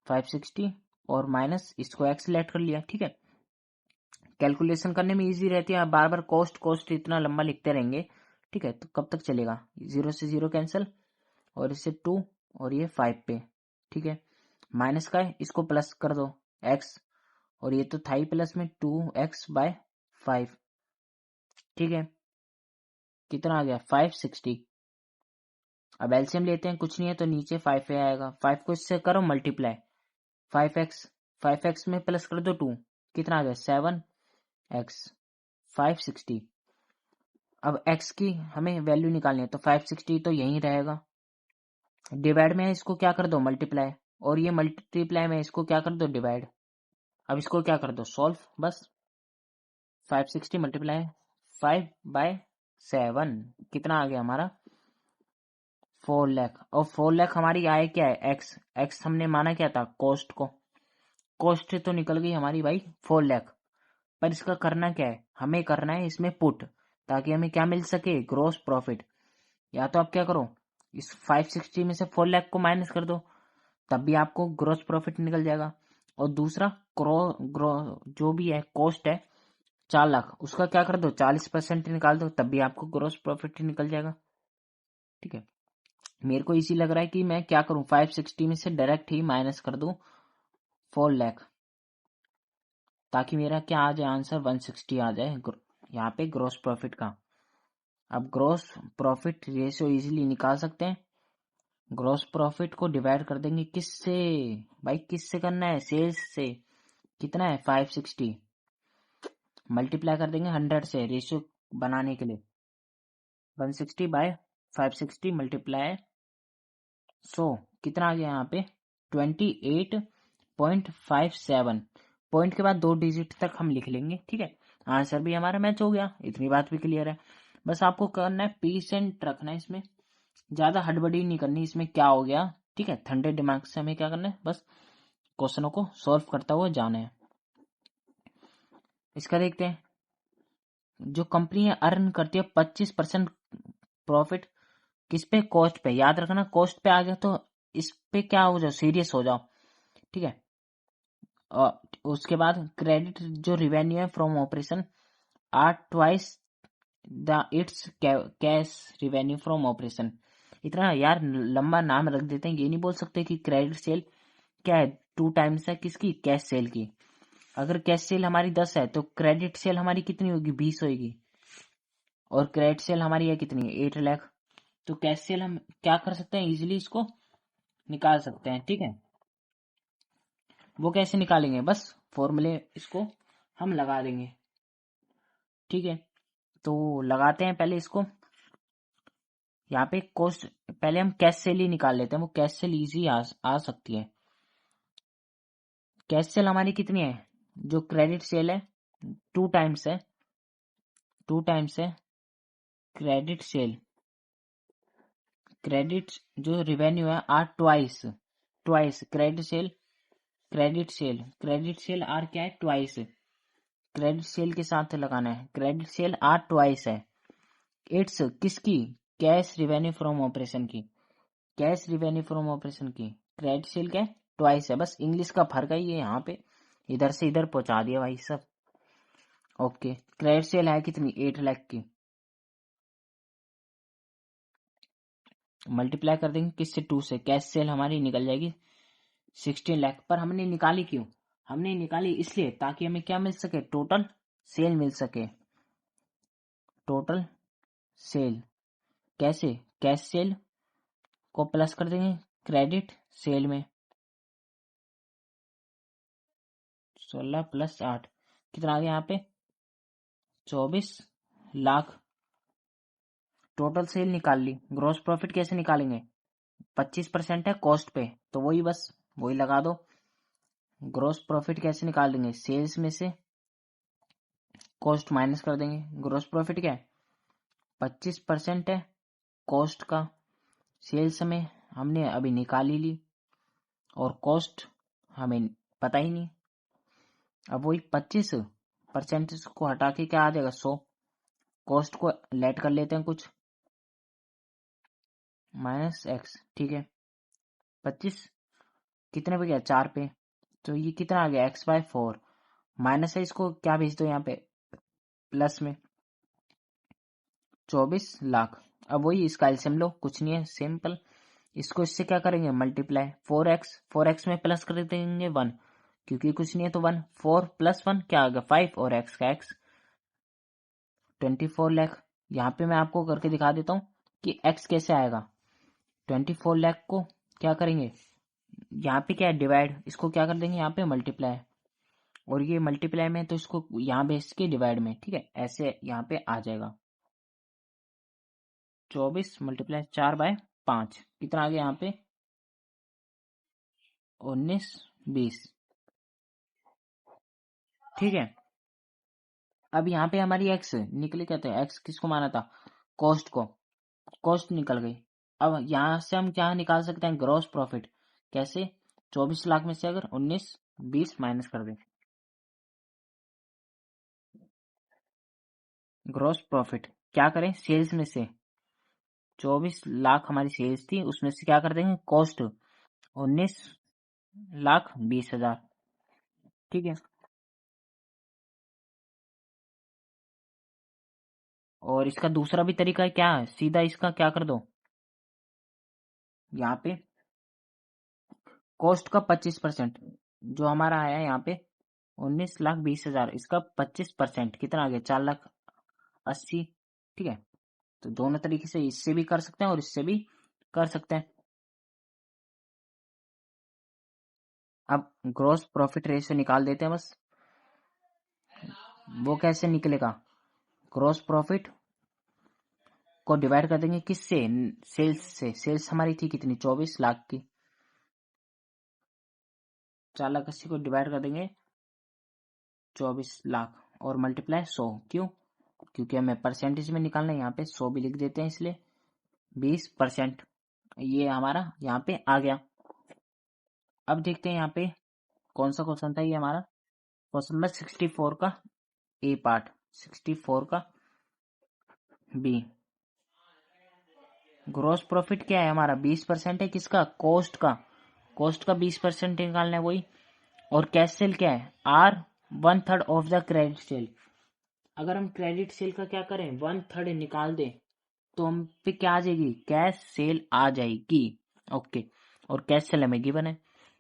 [SPEAKER 1] 560, और माइनस इसको एक्स लेट कर लिया, ठीक है। कैलकुलेशन करने में इजी रहती है, आप बार बार कॉस्ट कॉस्ट इतना लंबा लिखते रहेंगे, ठीक है, तो कब तक चलेगा। 0 से 0 कैंसिल, और इससे 2 और ये 5 पे, ठीक है। माइनस का है, इसको प्लस कर दो x, और ये तो था ही प्लस में 2x/5, ठीक है। कितना आ गया 560। अब एलसीएम लेते हैं, कुछ नहीं है तो नीचे 5 आएगा, 5 को इससे करो मल्टीप्लाई, 5x, 5x में प्लस कर दो 2, कितना आ गया 7x, 560। अब x की हमें वैल्यू निकालनी है तो 560 तो यहीं रहेगा, डिवाइड में है इसको क्या कर दो मल्टीप्लाई, और ये मल्टीप्लाई में इसको क्या कर दो डिवाइड। अब इसको क्या कर दो सॉल्व, बस 560 मल्टीप्लाई 5/7, कितना आ गया हमारा 4 लाख। और 4 लाख हमारी आय क्या है, एक्स, एक्स हमने माना क्या था कॉस्ट को, कॉस्ट तो निकल गई हमारी भाई 4 लाख। पर इसका करना क्या है, हमें करना है इसमें पुट, ताकि हमें क्या मिल सके, ग्रॉस प्रॉफिट। या तो आप क्या करो, इस 560 में से 4 लाख को माइनस कर दो, तब भी आपको ग्रॉस प्रॉफिट निकल जाएगा। और दूसरा क्रो ग्रो जो भी है कॉस्ट है 4 लाख, उसका क्या कर दो 40% निकाल दो, तब भी आपको ग्रॉस प्रॉफिट निकल जाएगा, ठीक है। मेरे को इसी लग रहा है कि मैं क्या करूं, 560 में से डायरेक्ट ही माइनस कर दूं 4 लाख, ताकि मेरा क्या आ जाए आंसर 160 आ जाए यहाँ पे ग्रॉस प्रॉफिट का। अब ग्रॉस प्रॉफिट रेशियो इजीली निकाल सकते हैं, ग्रॉस प्रॉफिट को डिवाइड कर देंगे किससे, भाई किससे करना है, सेल्स से। कितना है 560, मल्टीप्लाई कर देंगे 100 से रेशियो बनाने के लिए, 160/560 मल्टीप्लाई 100, कितना आ गया यहाँ पे 28.57। पॉइंट के बाद 2 डिजिट तक हम लिख लेंगे, ठीक है। आंसर भी हमारा मैच हो गया, इतनी बात भी क्लियर है। बस आपको करना है पीसेंट रखना है, इसमें ज्यादा हड़बड़ी नहीं करनी, इसमें क्या हो गया, ठीक है। ठंडे दिमाग से हमें क्या करना है, बस क्वेश्चनों को सॉल्व करता हुआ जाना है। इसका देखते हैं, जो कंपनी अर्न करती है 25% प्रॉफिट किस पे, कॉस्ट पे। याद रखना कॉस्ट पे आ गया तो इस पे क्या हो जाओ, सीरियस हो जाओ, ठीक है। और उसके बाद क्रेडिट जो रिवेन्यू है from operation are twice the it's cash revenue from operation. इतना यार लंबा नाम रख देते हैं, ये नहीं बोल सकते कि क्रेडिट सेल क्या है 2 टाइम्स है किसकी, कैश सेल की। अगर कैश सेल हमारी 10 है तो क्रेडिट सेल हमारी कितनी होगी 20 होगी, और क्रेडिट सेल हमारी है कितनी 8 लाख। तो कैश सेल हम क्या कर सकते हैं, इजीली इसको निकाल सकते हैं, ठीक है। वो कैसे निकालेंगे, बस फॉर्मूले इसको हम लगा देंगे, ठीक है। तो लगाते हैं पहले इसको, यहाँ पे कॉस्ट पहले हम कैश सेल ही निकाल लेते हैं, वो कैश सेल इजी आ सकती है। कैश सेल हमारी कितनी है, जो क्रेडिट सेल है 2 टाइम्स है, 2 टाइम्स है क्रेडिट सेल, क्रेडिट जो रेवेन्यू है are twice, twice credit sale, credit sale, credit sale are क्या है ट्वाइस, क्रेडिट सेल के साथ लगाना है, क्रेडिट सेल आर ट्वाइस है। इट्स किसकी, कैश रिवेन्यू फ्रॉम ऑपरेशन की, कैश रिवेन्यू फ्रॉम ऑपरेशन की, क्रेडिट सेल क्या है ट्वाइस है, बस इंग्लिश का फर्क है ये, यहाँ पे इधर से इधर पहुंचा दिया भाई सब। ओके, क्रेडिट सेल है कितनी 8 लाख की, मल्टीप्लाई कर देंगे किससे 2 से, कैश सेल हमारी निकल जाएगी 16 लाख। पर हमने निकाली क्यों, हमने निकाली इसलिए ताकि हमें क्या मिल सके, टोटल सेल मिल सके, टोटल सेल। कैसे, कैश सेल को प्लस कर देंगे क्रेडिट सेल में, 16 + 8 कितना आ गया यहाँ पे 24 लाख। टोटल सेल निकाल ली। ग्रॉस प्रॉफिट कैसे निकालेंगे, 25% है कॉस्ट पे, तो वही बस वही लगा दो। ग्रॉस प्रॉफिट कैसे निकाल देंगे, सेल्स में से कॉस्ट माइनस कर देंगे। ग्रॉस प्रॉफिट क्या है 25% है कॉस्ट का, सेल्स में हमने अभी निकाल ही ली और कॉस्ट हमें पता ही नहीं। अब वही 25% को हटा के क्या आ जाएगा 100, कॉस्ट को लेट कर लेते हैं कुछ, -x, ठीक है। 25 कितने पे गया 4 पे, तो ये कितना आ गया x/4, माइनस है इसको क्या भेज दो यहाँ पे प्लस में 24 लाख। अब वही इसका एलसीएम लो, कुछ नहीं है सिंपल, इसको इससे क्या करेंगे मल्टीप्लाई, 4x में प्लस कर देंगे 1, क्योंकि कुछ नहीं है तो 1, 4 + 1 क्या आ गया 5, और x का x 24 लाख। यहाँ पे मैं आपको करके दिखा देता हूँ कि x कैसे आएगा। 24 लाख को क्या करेंगे, यहाँ पे क्या है डिवाइड, इसको क्या कर देंगे यहाँ पे मल्टीप्लाई, और ये मल्टीप्लाई में तो इसको यहाँ भेज के डिवाइड में, ठीक है, ऐसे यहाँ पे आ जाएगा 24 × 4/5 कितना आ गया यहाँ पे 19 20, ठीक है। अब यहाँ पे हमारी एक्स निकली, कहते हैं एक्स किसको माना था कॉस्ट को, कॉस्ट निकल गई। अब यहाँ से हम क्या निकाल सकते हैं ग्रॉस प्रॉफिट, कैसे 24 लाख में से अगर 19 20 माइनस कर दें, ग्रॉस प्रॉफिट क्या करें सेल्स में से 24 लाख हमारी सेल्स थी, उसमें से क्या कर देंगे कॉस्ट 19,20,000, ठीक है। और इसका दूसरा भी तरीका है, क्या है सीधा इसका क्या कर दो, यहाँ पे कॉस्ट का 25% जो हमारा आया यहाँ पे 19,20,000, इसका 25% कितना आ गया 4,80,000, ठीक है। तो दोनों तरीके से इससे भी कर सकते हैं और इससे भी कर सकते हैं। अब ग्रॉस प्रॉफिट रेशियो निकाल देते हैं बस, वो कैसे निकलेगा, ग्रॉस प्रॉफिट को डिवाइड कर देंगे किससे सेल्स से, सेल्स हमारी थी कितनी 24 लाख की, 4,80,000 को डिवाइड कर देंगे 24 लाख और मल्टीप्लाई 100, क्यों, क्योंकि हमें परसेंटेज में निकालना है, यहाँ पे 100 भी लिख देते हैं इसलिए 20%, ये हमारा यहाँ पे आ गया। अब देखते हैं यहाँ पे कौन सा क्वेश्चन था ये हमारा, क्वेश्चन नंबर 64 का ए पार्ट, 64 का बी। ग्रॉस प्रॉफिट क्या है हमारा 20% है किसका कॉस्ट का, कॉस्ट का 20% निकालना है वही। और कैश सेल क्या है are 1/3 of the credit sale, अगर हम क्रेडिट सेल का क्या करें 1/3 निकाल दें तो हम पे क्या आ जाएगी कैश सेल आ जाएगी, ओके। और कैश सेल हमें गिवन है,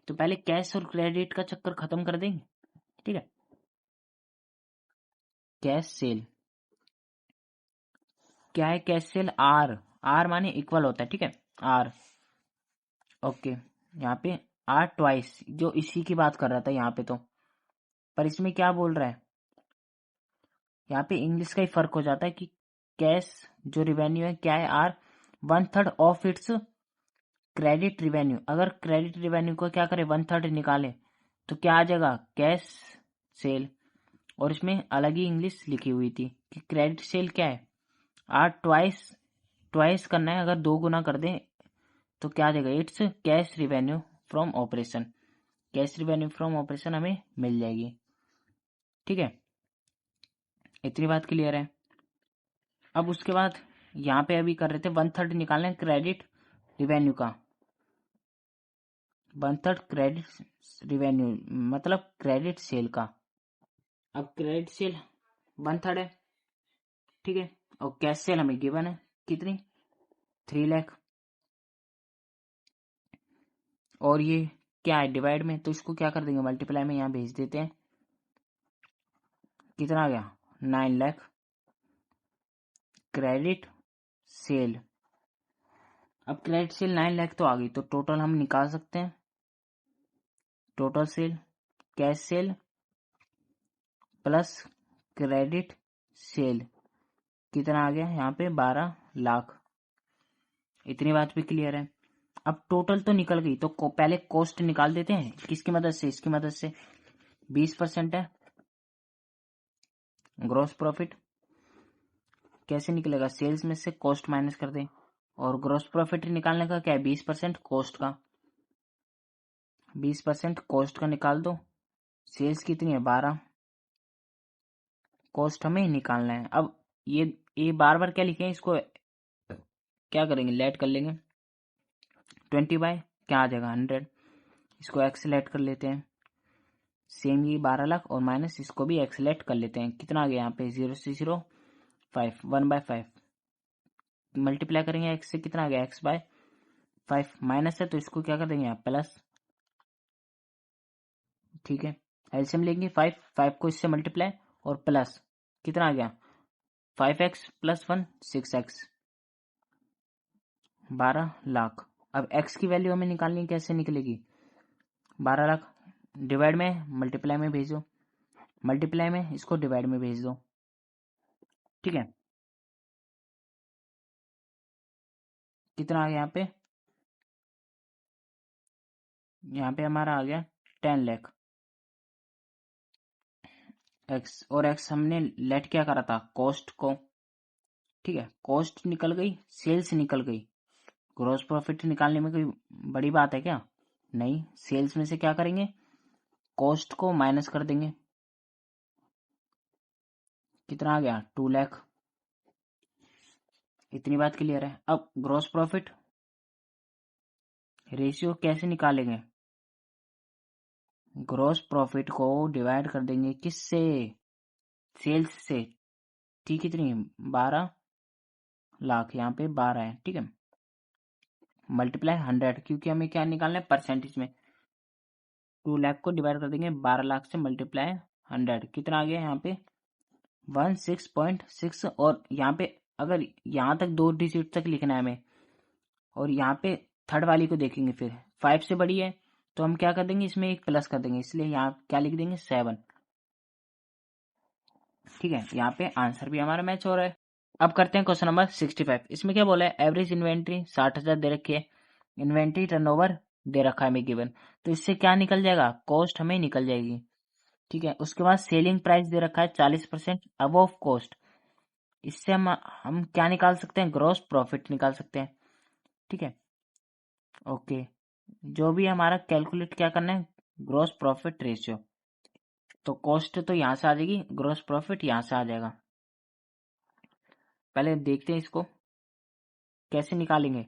[SPEAKER 1] तो पहले कैश और क्रेडिट का चक्कर खत्म कर देंगे, ठीक है। कैश सेल क्या है, कैश सेल आर, आर माने इक्वल होता है, ठीक है, आर, ओके। यहाँ पे आर ट्वाइस, जो इसी की बात कर रहा था यहाँ पे तो, पर इसमें क्या बोल रहा है, यहाँ पे इंग्लिश का ही फर्क हो जाता है कि कैश जो रिवेन्यू है क्या है are 1/3 of it's credit revenue, अगर क्रेडिट रिवेन्यू को क्या करे 1/3 निकाले तो क्या आ जाएगा कैश सेल। और इसमें अलग ही इंग्लिश लिखी हुई थी कि क्रेडिट सेल क्या है 8 ट्वाइस करना है। अगर 2 गुना कर दें तो क्या आ जाएगा, it's cash revenue from operation. Cash revenue from operation हमें मिल जाएगी। ठीक है, इतनी बात क्लियर है। अब उसके बाद यहाँ पे अभी कर रहे थे 1/3 निकालना है क्रेडिट रिवेन्यू का। 1/3 क्रेडिट रिवेन्यू मतलब क्रेडिट सेल का। अब क्रेडिट सेल 1/3 है, ठीक है, और कैश सेल हमें गिवन है कितनी, 3 लाख। और ये क्या है, डिवाइड में, तो इसको क्या कर देंगे, मल्टीप्लाई में यहाँ भेज देते हैं। कितना आ गया, 9 लाख क्रेडिट सेल। अब क्रेडिट सेल 9 लाख तो आ गई, तो टोटल हम निकाल सकते हैं। Total sale cash cell plus credit sale कितना आ गया यहाँ पे, 12 लाख। इतनी बात भी क्लियर है। अब टोटल तो निकल गई, तो पहले कॉस्ट निकाल देते हैं। किसकी मदद से, इसकी मदद से। 20% है ग्रॉस प्रॉफिट। कैसे निकलेगा, सेल्स में से कॉस्ट माइनस कर दें, और ग्रॉस प्रॉफिट निकालने का क्या है, 20% कॉस्ट का। 20% कॉस्ट का निकाल दो। सेल्स कितनी है, 12, कॉस्ट हमें निकालना है। अब ये बार बार क्या लिखे, इसको क्या करेंगे, लेट कर लेंगे। 20 बाय क्या आ जाएगा, 100। इसको एक्सलेट कर लेते हैं। सेम ये 12 लाख और माइनस इसको भी एक्सलेट कर लेते हैं। कितना आ गया यहाँ पे, 0 से 0 5, 1/5 मल्टीप्लाई करेंगे एक्स से, कितना आ गया, x/5 माइनस है तो इसको क्या कर देंगे आप, प्लस। ठीक है, एलसीएम लेंगे 5 को इससे मल्टीप्लाई और प्लस, कितना आ गया, 5x + 1 6x, 12 लाख। अब x की वैल्यू हमें निकालनी, कैसे निकलेगी, 12 लाख डिवाइड में मल्टीप्लाई में भेजो, मल्टीप्लाई में इसको डिवाइड में भेज दो। ठीक है, कितना आ गया यहाँ पे हमारा आ गया 10 लाख एक्स, और एक्स हमने लेट क्या करा था, कॉस्ट को। ठीक है, कॉस्ट निकल गई, सेल्स निकल गई। ग्रॉस प्रॉफिट निकालने में कोई बड़ी बात है क्या, नहीं। सेल्स में से क्या करेंगे, कॉस्ट को माइनस कर देंगे। कितना आ गया, 2 लाख। इतनी बात क्लियर है। अब ग्रॉस प्रॉफिट रेशियो कैसे निकालेंगे, ग्रॉस प्रॉफिट को डिवाइड कर देंगे किससे, सेल्स से। ठीक, कितनी, 12 लाख, यहाँ पे 12 है। ठीक है, मल्टीप्लाई 100, क्योंकि हमें क्या निकालना है, परसेंटेज में। 2 लाख को डिवाइड कर देंगे 12 लाख से, मल्टीप्लाई 100, कितना आ गया यहाँ पे, 16.6। और यहाँ पे अगर यहाँ तक 2 डिजिट तक लिखना है हमें, और यहाँ पे थर्ड वाली को देखेंगे, फिर 5 से बड़ी है तो हम क्या कर देंगे, इसमें एक प्लस कर देंगे, इसलिए यहाँ क्या लिख देंगे, 7। ठीक है, यहाँ पे आंसर भी हमारा मैच हो रहा है। अब करते हैं क्वेश्चन नंबर 65। इसमें क्या बोला है, एवरेज इन्वेंट्री 60,000 दे रखी है, इन्वेंट्री टर्नओवर दे रखा है हमें गिवन। तो इससे क्या निकल जाएगा, कॉस्ट हमें निकल जाएगी। ठीक है, उसके बाद सेलिंग प्राइस दे रखा है 40% अबव कॉस्ट। इससे हम क्या निकाल सकते हैं, ग्रॉस प्रॉफिट निकाल सकते हैं। ठीक है, ओके, जो भी हमारा कैलकुलेट क्या करना है, ग्रॉस प्रॉफिट रेशियो। तो कॉस्ट तो यहाँ से आ जाएगी, ग्रॉस प्रॉफिट यहाँ से आ जाएगा। पहले देखते हैं इसको कैसे निकालेंगे।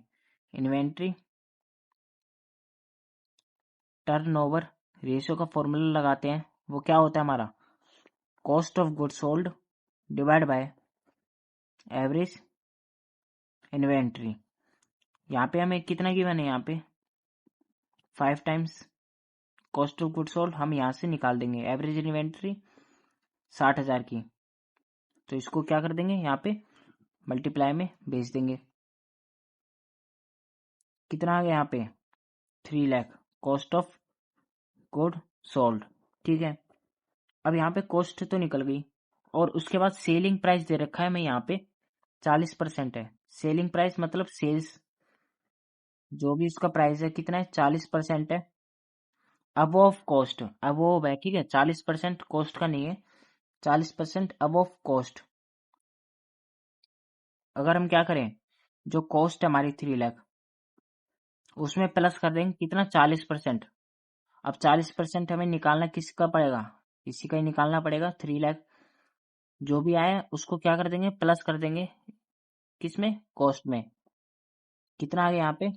[SPEAKER 1] इन्वेंट्री टर्नओवर रेशियो का फॉर्मूला लगाते हैं। वो क्या होता है हमारा, cost of goods sold divide by average inventory. यहाँ पे हमें कितना गिवन है, यहाँ पे 5 times cost of goods sold हम यहाँ से निकाल देंगे। एवरेज इन्वेंट्री 60,000 की, तो इसको क्या कर देंगे, यहाँ पे मल्टीप्लाई में भेज देंगे। कितना आ गया यहाँ पे, 3 lakh cost of good sold. ठीक है, अब यहाँ पे कॉस्ट तो निकल गई, और उसके बाद सेलिंग प्राइस दे रखा है मैं यहाँ पे 40% है। सेलिंग प्राइस मतलब सेल्स, जो भी इसका प्राइस है कितना है, 40% है अबव कॉस्ट। अबव है, ठीक है, 40% कॉस्ट का नहीं है, 40% अबव कॉस्ट। अगर हम क्या करें, जो कॉस्ट है हमारी 3 लाख, उसमें प्लस कर देंगे कितना, 40%। अब 40% हमें निकालना किसका पड़ेगा, इसी का ही निकालना पड़ेगा। 3 लाख जो भी आया उसको क्या कर देंगे, प्लस कर देंगे किसमें, कॉस्ट में। कितना आ गया यहाँ पे,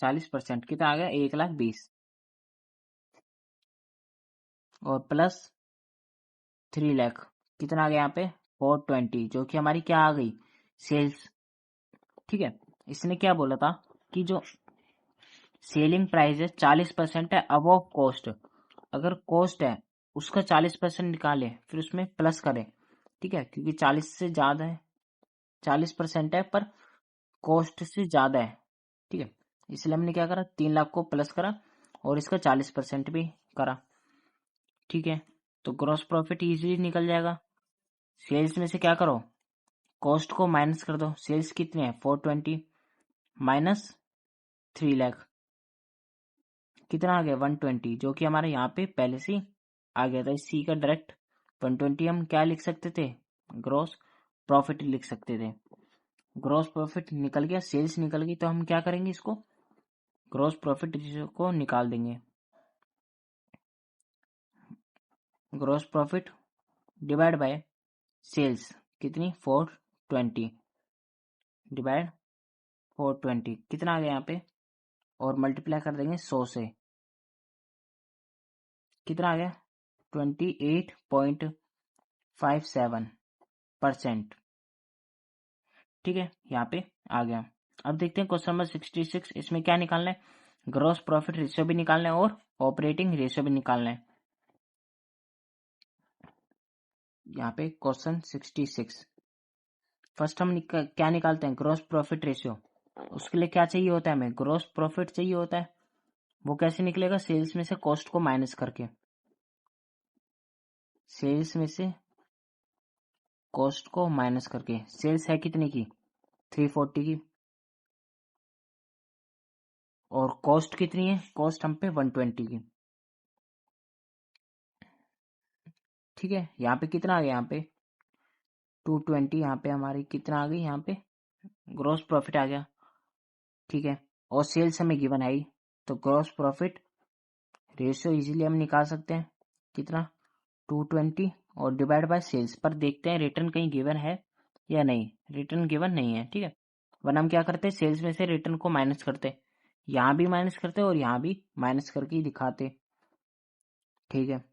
[SPEAKER 1] 40%, कितना आ गया, 1,20,000, और प्लस 3 लाख, कितना आ गया यहाँ पे, 420, जो कि हमारी क्या आ गई, सेल्स। ठीक है, इसने क्या बोला था कि जो सेलिंग प्राइस है 40% है अबव कॉस्ट। अगर कॉस्ट है उसका 40% निकाले, फिर उसमें प्लस करें। ठीक है, क्योंकि 40 से ज्यादा है, 40% है पर कॉस्ट से ज्यादा है। ठीक है, इसलिए हमने क्या करा, 3 लाख को प्लस करा और इसका 40% भी करा। ठीक है, तो ग्रॉस प्रॉफिट इजीली निकल जाएगा। सेल्स में से क्या करो, कॉस्ट को माइनस कर दो। सेल्स कितने हैं, 420 माइनस 3 लाख, कितना आ गया, 120, जो कि हमारे यहाँ पे पहले से ही आ गया था। इसी का डायरेक्ट 120 हम क्या लिख सकते थे, ग्रॉस प्रॉफिट लिख सकते थे। ग्रॉस प्रॉफिट निकल गया, सेल्स निकल गई, तो हम क्या करेंगे, इसको ग्रॉस प्रॉफिट को निकाल देंगे। Gross profit divide by sales, कितनी, 420 डिवाइड 420, कितना आ गया यहाँ पे, और मल्टीप्लाई कर देंगे 100 से, कितना आ गया, 28.57%। ठीक है, यहाँ पे आ गया। अब देखते हैं क्वेश्चन नंबर 66, इसमें क्या निकालना है, ग्रॉस प्रॉफिट रेशियो भी निकालना है और ऑपरेटिंग रेशियो भी निकालना है। यहाँ पे क्वेश्चन 66, फर्स्ट हम क्या निकालते हैं, ग्रॉस प्रॉफिट रेशियो। उसके लिए क्या चाहिए होता है, हमें ग्रॉस प्रॉफिट चाहिए होता है। वो कैसे निकलेगा, सेल्स में से कॉस्ट को माइनस करके। सेल्स में से कॉस्ट को माइनस करके, सेल्स है कितने की, 340 की, और कॉस्ट कितनी है, कॉस्ट हम पे 120 की। ठीक है, यहाँ पे कितना आ गया, यहाँ पे 220, यहाँ पे हमारी कितना आ गई, यहाँ पे ग्रॉस प्रॉफिट आ गया। ठीक है, और सेल्स हमें गिवन है ही, तो ग्रॉस प्रॉफिट रेशियो इजीली हम निकाल सकते हैं, कितना, 220, और डिवाइड बाय सेल्स। पर देखते हैं रिटर्न कहीं गिवन है या नहीं, रिटर्न गिवन नहीं है। ठीक है, वरना हम क्या करते, सेल्स में से रिटर्न को माइनस करते, यहाँ भी माइनस करते और यहाँ भी माइनस करके ही दिखाते। ठीक है,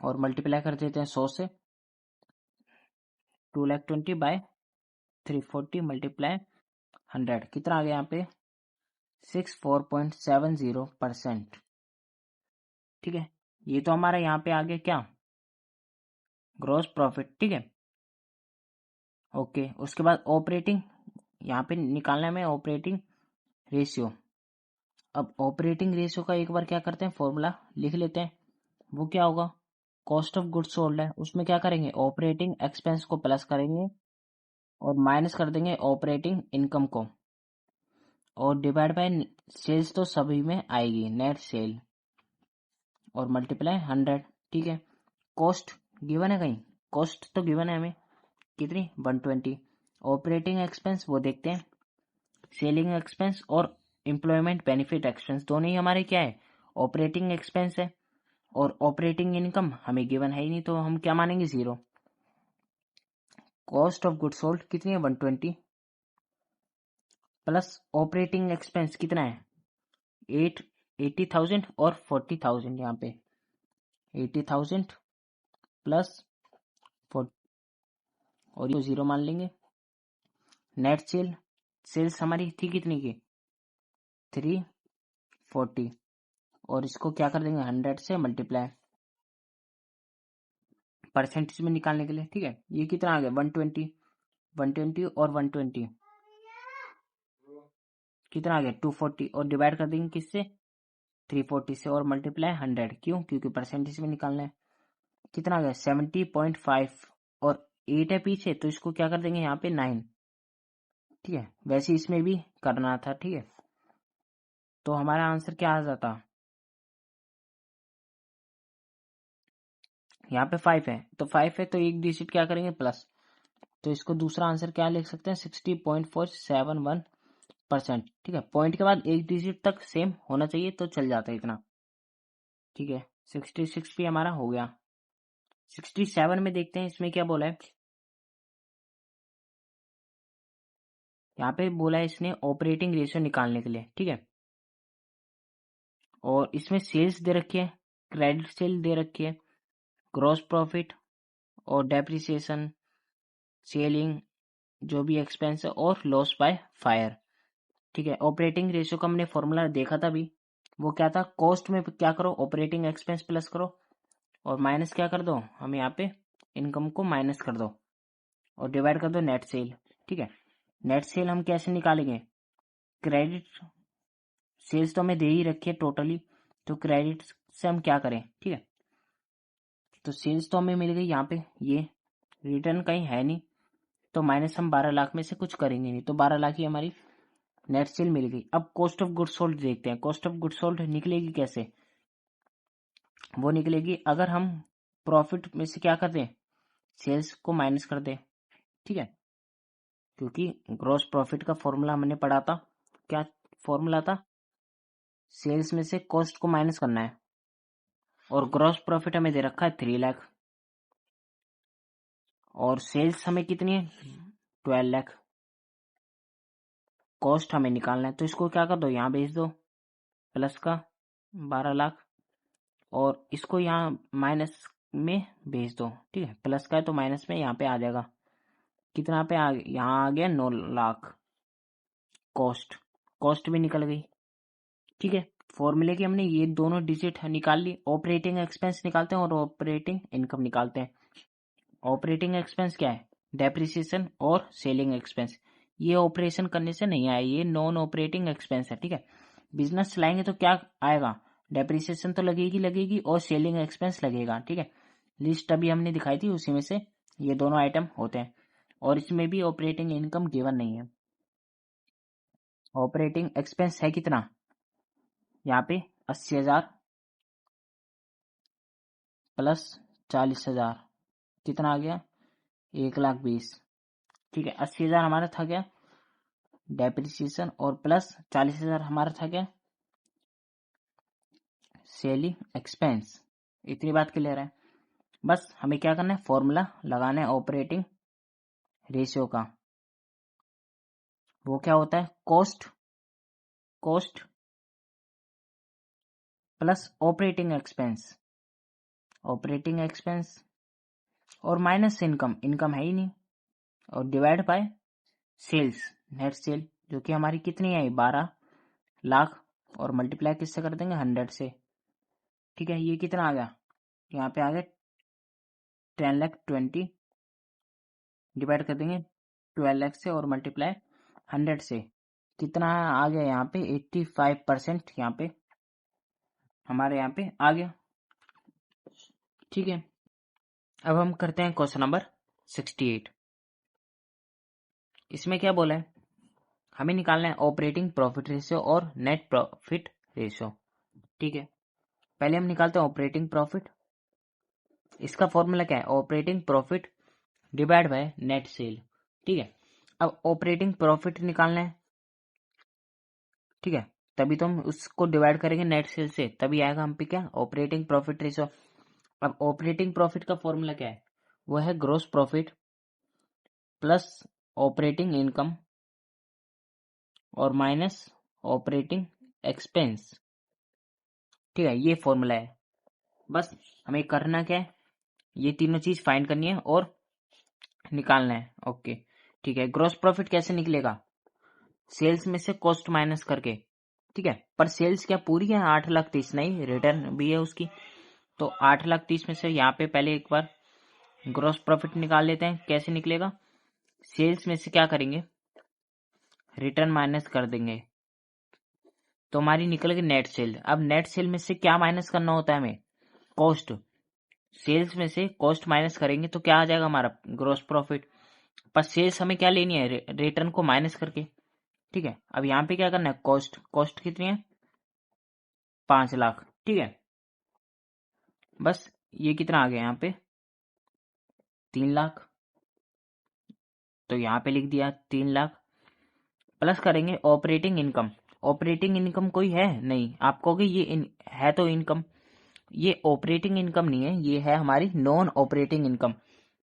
[SPEAKER 1] और मल्टीप्लाई कर देते हैं 100 से, 220 बाय 340 मल्टीप्लाई 100, कितना आ गया यहाँ पे, 64.70%। ठीक है, ये तो हमारा यहाँ पे आ गया क्या, ग्रॉस प्रॉफिट। ठीक है, ओके, उसके बाद ऑपरेटिंग, यहाँ पे निकालना है हमें ऑपरेटिंग रेशियो। अब ऑपरेटिंग रेशियो का एक बार क्या करते हैं, फॉर्मूला लिख लेते हैं। वो क्या होगा, कॉस्ट ऑफ गुड्स सोल्ड है, उसमें क्या करेंगे, ऑपरेटिंग एक्सपेंस को प्लस करेंगे और माइनस कर देंगे ऑपरेटिंग इनकम को, और डिवाइड बाय सेल्स तो सभी में आएगी, नेट सेल, और मल्टीप्लाई 100। ठीक है, कॉस्ट गिवन है कहीं, कॉस्ट तो गिवन है हमें, कितनी, 120। ऑपरेटिंग एक्सपेंस वो देखते हैं, सेलिंग एक्सपेंस और एम्प्लॉयमेंट बेनिफिट एक्सपेंस दोनों ही हमारे क्या है, ऑपरेटिंग एक्सपेंस है। और ऑपरेटिंग इनकम हमें गिवन है ही नहीं, तो हम क्या मानेंगे, 0। कॉस्ट ऑफ गुड सोल्ड कितनी है, 120, प्लस ऑपरेटिंग एक्सपेंस कितना है, 80,000 और 40,000, यहाँ पे 80,000 प्लस 40, और ये 0 मान लेंगे। नेट सेल्स हमारी थी कितनी की, 340, और इसको क्या कर देंगे, 100 से मल्टीप्लाई परसेंटेज में निकालने के लिए। ठीक है, ये कितना आ गया, 120, 120 और 120 कितना आ गया, 240, और डिवाइड कर देंगे किससे, 340 से, और मल्टीप्लाई 100, क्यों, क्योंकि परसेंटेज में निकालना है। कितना आ गया, 70.5, और 8 है पीछे, तो इसको क्या कर देंगे, यहाँ पे 9। ठीक है, वैसे इसमें भी करना था। ठीक है, तो हमारा आंसर क्या आ जाता, यहाँ पे 5 है, तो 5 है तो एक डिजिट क्या करेंगे, प्लस, तो इसको दूसरा आंसर क्या लिख सकते हैं, 60.471%। ठीक है, पॉइंट के बाद एक डिजिट तक सेम होना चाहिए तो चल जाता है इतना। ठीक है, 66 भी हमारा हो गया। 67 में देखते हैं इसमें क्या बोला है। यहाँ पे बोला है इसने ऑपरेटिंग रेशियो निकालने के लिए। ठीक है, और इसमें सेल्स दे रखी है, क्रेडिट सेल दे रखी है, ग्रॉस प्रॉफिट और डेप्रिसिएशन, सेलिंग जो भी एक्सपेंस है, और लॉस बाय फायर। ठीक है, ऑपरेटिंग रेशियो का हमने फॉर्मूला देखा था अभी, वो क्या था, कॉस्ट में क्या करो, ऑपरेटिंग एक्सपेंस प्लस करो और माइनस क्या कर दो, हम यहाँ पे इनकम को माइनस कर दो और डिवाइड कर दो नेट सेल। ठीक है, नेट सेल हम कैसे निकालेंगे, क्रेडिट सेल्स तो हमें दे ही रखी है टोटली, तो क्रेडिट से हम क्या करें। ठीक है, तो सेल्स तो हमें मिल गई यहाँ पे, ये रिटर्न कहीं है नहीं, तो माइनस हम 12 लाख में से कुछ करेंगे नहीं, तो 12 लाख ही हमारी नेट सेल मिल गई। अब कॉस्ट ऑफ गुड्स सोल्ड देखते हैं, कॉस्ट ऑफ गुड्स सोल्ड निकलेगी कैसे, वो निकलेगी अगर हम प्रॉफिट में से क्या कर दें, सेल्स को माइनस कर दें। ठीक है, क्योंकि ग्रॉस प्रॉफिट का फॉर्मूला हमने पढ़ा था, क्या फॉर्मूला था, सेल्स में से कॉस्ट को माइनस करना है, और ग्रॉस प्रॉफिट हमें दे रखा है 3 लाख, और सेल्स हमें कितनी है 12 लाख, कॉस्ट हमें निकालना है, तो इसको क्या कर दो, यहाँ भेज दो प्लस का 12 लाख, और इसको यहाँ माइनस में भेज दो। ठीक है, प्लस का है तो माइनस में यहाँ पे आ जाएगा, कितना पे यहाँ आ गया 9 लाख। कॉस्ट भी निकल गई। ठीक है, फॉर्मूले की हमने ये दोनों डिजिट निकाल ली। ऑपरेटिंग एक्सपेंस निकालते हैं और ऑपरेटिंग इनकम निकालते हैं। ऑपरेटिंग एक्सपेंस क्या है, डेप्रिसिएशन और सेलिंग एक्सपेंस, ये ऑपरेशन करने से नहीं आया, ये नॉन ऑपरेटिंग एक्सपेंस है। ठीक है, बिजनेस चलाएंगे तो क्या आएगा, डेप्रिसिएशन तो लगेगी और सेलिंग एक्सपेंस लगेगा। ठीक है, लिस्ट अभी हमने दिखाई थी उसी में से ये दोनों आइटम होते हैं, और इसमें भी ऑपरेटिंग इनकम गिवन नहीं है। ऑपरेटिंग एक्सपेंस है कितना, यहाँ पे 80,000 प्लस 40,000, कितना आ गया 1,20,000। ठीक है, 80,000 हमारा था क्या डेप्रिसिएशन, और प्लस 40,000 हमारा था क्या सेलिंग एक्सपेंस। इतनी बात क्लियर है। बस हमें क्या करना है, फॉर्मूला लगाना है ऑपरेटिंग रेशियो का। वो क्या होता है, कॉस्ट प्लस ऑपरेटिंग एक्सपेंस और माइनस इनकम है ही नहीं, और divide by sales, net sale, जो कि हमारी कितनी आई 12 लाख, और मल्टीप्लाई किससे कर देंगे 100 से। ठीक है, ये कितना आ गया, यहाँ पे आ गया 10,20,000, डिवाइड कर देंगे 12 लाख से और मल्टीप्लाई 100 से, कितना आ गया यहाँ पे 85% यहाँ पे हमारे यहाँ पे आ गया। ठीक है, अब हम करते हैं क्वेश्चन नंबर 68। इसमें क्या बोला है, हमें निकालना है ऑपरेटिंग प्रॉफिट रेशियो और नेट प्रॉफिट रेशियो। ठीक है, पहले हम निकालते हैं ऑपरेटिंग प्रॉफिट। इसका फॉर्मूला क्या है, operating profit divide by net cell. ठीक है, अब ऑपरेटिंग प्रॉफिट निकालना है। ठीक है, तभी तो हम उसको डिवाइड करेंगे नेट सेल से, तभी आएगा हम पे क्या ऑपरेटिंग प्रॉफिट रेशियो। अब ऑपरेटिंग प्रॉफिट का फॉर्मूला क्या है, वो है gross profit plus operating income और माइनस ऑपरेटिंग एक्सपेंस। ठीक है, ये फॉर्मूला है। बस हमें करना क्या है, ये तीनों चीज फाइंड करनी है और निकालना है। ओके, ठीक है, ग्रॉस प्रॉफिट कैसे निकलेगा, सेल्स में से कॉस्ट माइनस करके। ठीक है, पर सेल्स क्या पूरी है 8,30,000 नहीं, रिटर्न भी है उसकी, तो 8,30,000 में से यहाँ पे पहले एक बार ग्रॉस प्रॉफिट निकाल लेते हैं। कैसे निकलेगा, सेल्स में से क्या करेंगे रिटर्न माइनस कर देंगे, तो हमारी निकल गई नेट सेल। अब नेट सेल में से क्या माइनस करना होता है हमें, कॉस्ट। सेल्स में से कॉस्ट माइनस करेंगे तो क्या आ जाएगा हमारा ग्रॉस प्रॉफिट, पर सेल्स हमें क्या लेनी है रिटर्न को माइनस करके। ठीक है, अब यहाँ पे क्या करना है, कॉस्ट कितनी है 5 लाख। ठीक है, बस ये कितना आ गया यहाँ पे 3 लाख, तो यहाँ पे लिख दिया 3 लाख, प्लस करेंगे ऑपरेटिंग इनकम। ऑपरेटिंग इनकम कोई है नहीं, आप कहोगे ये है तो इनकम, ये ऑपरेटिंग इनकम नहीं है, ये है हमारी नॉन ऑपरेटिंग इनकम।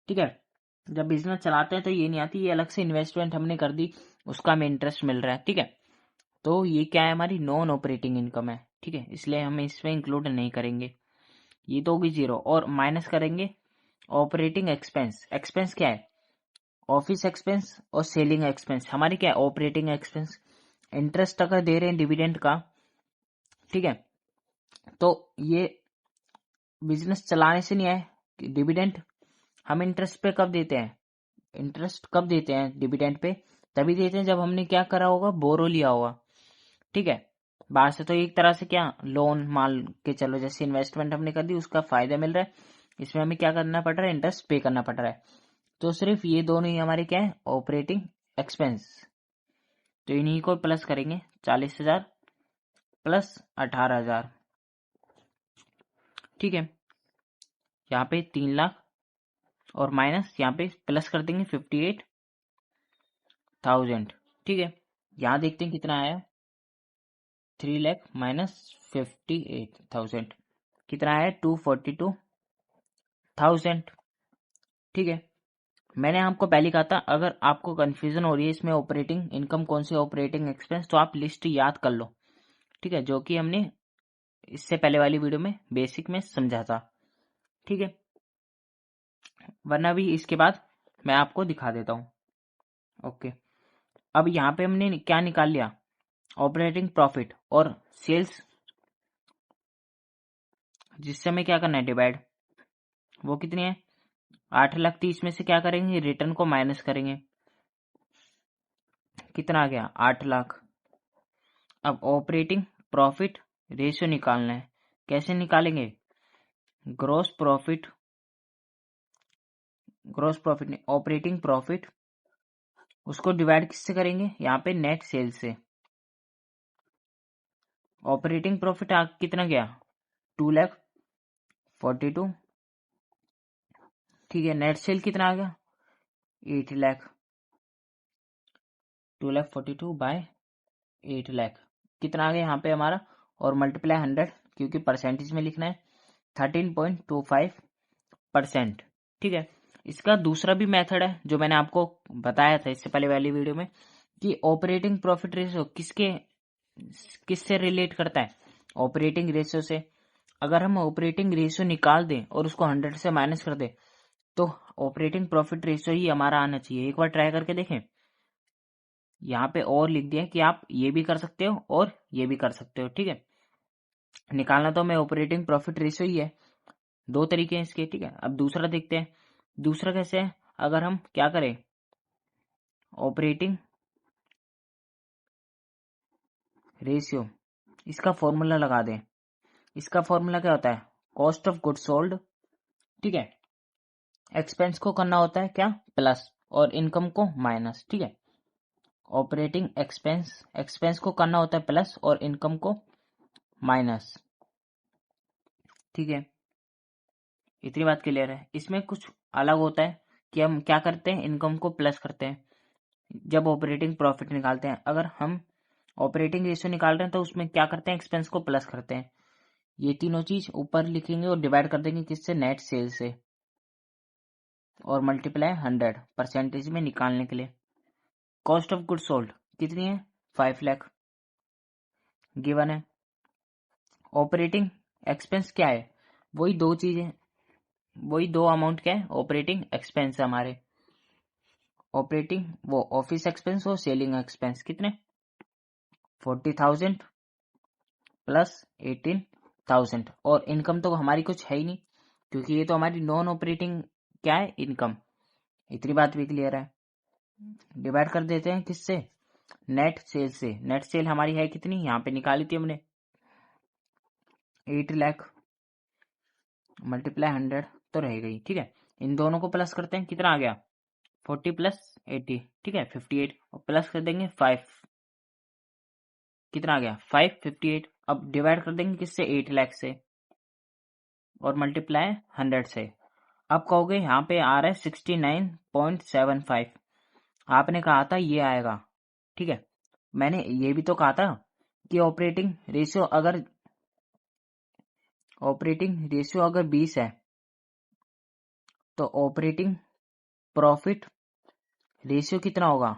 [SPEAKER 1] ठीक है, जब बिजनेस चलाते हैं तो ये नहीं आती, ये अलग से इन्वेस्टमेंट हमने कर दी, उसका हमें इंटरेस्ट मिल रहा है। ठीक है, तो ये क्या है, हमारी नॉन ऑपरेटिंग इनकम है। ठीक है, इसलिए हम इसमें इंक्लूड नहीं करेंगे, ये तो होगी 0। और माइनस करेंगे ऑपरेटिंग एक्सपेंस। एक्सपेंस क्या है, ऑफिस एक्सपेंस और सेलिंग एक्सपेंस हमारी क्या है, ऑपरेटिंग एक्सपेंस। इंटरेस्ट अगर दे रहे हैं डिविडेंड का, ठीक है, तो ये बिजनेस चलाने से नहीं आए डिविडेंड, हम इंटरेस्ट पे कब देते हैं, इंटरेस्ट कब देते हैं डिविडेंड पे, तभी देते हैं जब हमने क्या करा होगा, बोरो लिया होगा। ठीक है, बाहर से तो एक तरह से क्या लोन मान के चलो, जैसे इन्वेस्टमेंट हमने कर दी, उसका फायदा मिल रहा है, इसमें हमें क्या करना पड़ रहा है, इंटरेस्ट पे करना पड़ रहा है। तो सिर्फ ये दोनों ही हमारे क्या है, ऑपरेटिंग एक्सपेंस। तो इन्हीं को प्लस करेंगे, 40,000 प्लस 18,000। ठीक है, यहाँ पे 3 लाख और माइनस यहाँ पे प्लस कर देंगे 58,000। ठीक है, यहाँ देखते हैं कितना आया, 3 लाख माइनस 58,000 कितना आया, 242,000। ठीक है, मैंने आपको पहले कहा था अगर आपको कंफ्यूजन हो रही है इसमें ऑपरेटिंग इनकम कौन सी, ऑपरेटिंग एक्सपेंस, तो आप लिस्ट याद कर लो। ठीक है, जो कि हमने इससे पहले वाली वीडियो में बेसिक में समझा था। ठीक है, वरना भी इसके बाद मैं आपको दिखा देता हूँ। ओके, अब यहाँ पे हमने क्या निकाल लिया, ऑपरेटिंग प्रॉफिट और सेल्स, जिससे हमें क्या करना है, डिवाइड। वो कितनी है, 8,30,000 में से क्या करेंगे, रिटर्न को माइनस करेंगे, कितना आ गया, 8 लाख। अब ऑपरेटिंग प्रॉफिट रेशियो निकालना है, कैसे निकालेंगे, ग्रॉस प्रॉफिट, ग्रॉस प्रॉफिट नहीं, ऑपरेटिंग प्रॉफिट, उसको डिवाइड किससे करेंगे, यहाँ पे नेट सेल से। ऑपरेटिंग प्रॉफिट कितना गया, 2,42,000। ठीक है, नेट सेल कितना आ गया, 8 लाख। 2,42,000 बाय 8 लाख कितना आ गया यहाँ पे हमारा, और मल्टीप्लाई 100 क्योंकि परसेंटेज में लिखना है, 13.25%। ठीक है, इसका दूसरा भी मेथड है जो मैंने आपको बताया था इससे पहले वाली वीडियो में, कि ऑपरेटिंग प्रॉफिट रेशियो किससे रिलेट करता है, ऑपरेटिंग रेशियो से। अगर हम ऑपरेटिंग रेशियो निकाल दें और उसको 100 से माइनस कर दें, तो ऑपरेटिंग प्रॉफिट रेशियो ही हमारा आना चाहिए। एक बार ट्राई करके देखें, यहाँ पे और लिख दिया कि आप ये भी कर सकते हो और ये भी कर सकते हो। ठीक है, निकालना तो हमें ऑपरेटिंग प्रॉफिट रेशियो ही है, 2 तरीके हैं इसके। ठीक है, अब दूसरा देखते हैं, दूसरा कैसे है, अगर हम क्या करें, ऑपरेटिंग रेशियो, इसका फॉर्मूला लगा दें। इसका फॉर्मूला क्या होता है, कॉस्ट ऑफ गुड सोल्ड। ठीक है, एक्सपेंस को करना होता है क्या, प्लस, और इनकम को माइनस। ठीक है, ऑपरेटिंग एक्सपेंस, एक्सपेंस को करना होता है प्लस और इनकम को माइनस। ठीक है, इतनी बात क्लियर है। इसमें कुछ अलग होता है कि हम क्या करते हैं, इनकम को प्लस करते हैं जब ऑपरेटिंग प्रॉफिट निकालते हैं। अगर हम ऑपरेटिंग रेशियो निकाल रहे हैं तो उसमें क्या करते हैं, एक्सपेंस को प्लस करते हैं। ये तीनों चीज ऊपर लिखेंगे और डिवाइड कर देंगे किससे, नेट सेल से, और मल्टीप्लाई 100 परसेंटेज में निकालने के लिए। कॉस्ट ऑफ गुड सोल्ड कितनी है, 5 लाख गिवन है। ऑपरेटिंग एक्सपेंस क्या है, वही दो चीजें, वही दो अमाउंट क्या है, ऑपरेटिंग एक्सपेंस हमारे, ऑपरेटिंग वो ऑफिस एक्सपेंस और सेलिंग एक्सपेंस कितने, 40,000 प्लस 18,000। और इनकम तो हमारी कुछ है ही नहीं, क्योंकि ये तो हमारी नॉन ऑपरेटिंग क्या है, इनकम। इतनी बात भी क्लियर है। डिवाइड कर देते हैं किससे, नेट सेल से। नेट सेल हमारी है कितनी, यहाँ पे निकाली थी हमने, 8 लाख मल्टीप्लाई 100 तो रह गई। ठीक है, इन दोनों को प्लस करते हैं, कितना आ गया, 40 प्लस 80। ठीक है, 58, और प्लस कर देंगे 5, कितना आ गया, 558। अब डिवाइड कर देंगे किससे, 8 लाख से, और मल्टीप्लाई 100 से। अब कहोगे यहाँ पे आ रहा है 69.75, आपने कहा था ये आएगा, ठीक है। मैंने ये भी तो कहा था कि ऑपरेटिंग रेशियो अगर 20 है तो ऑपरेटिंग प्रॉफिट रेशियो कितना होगा,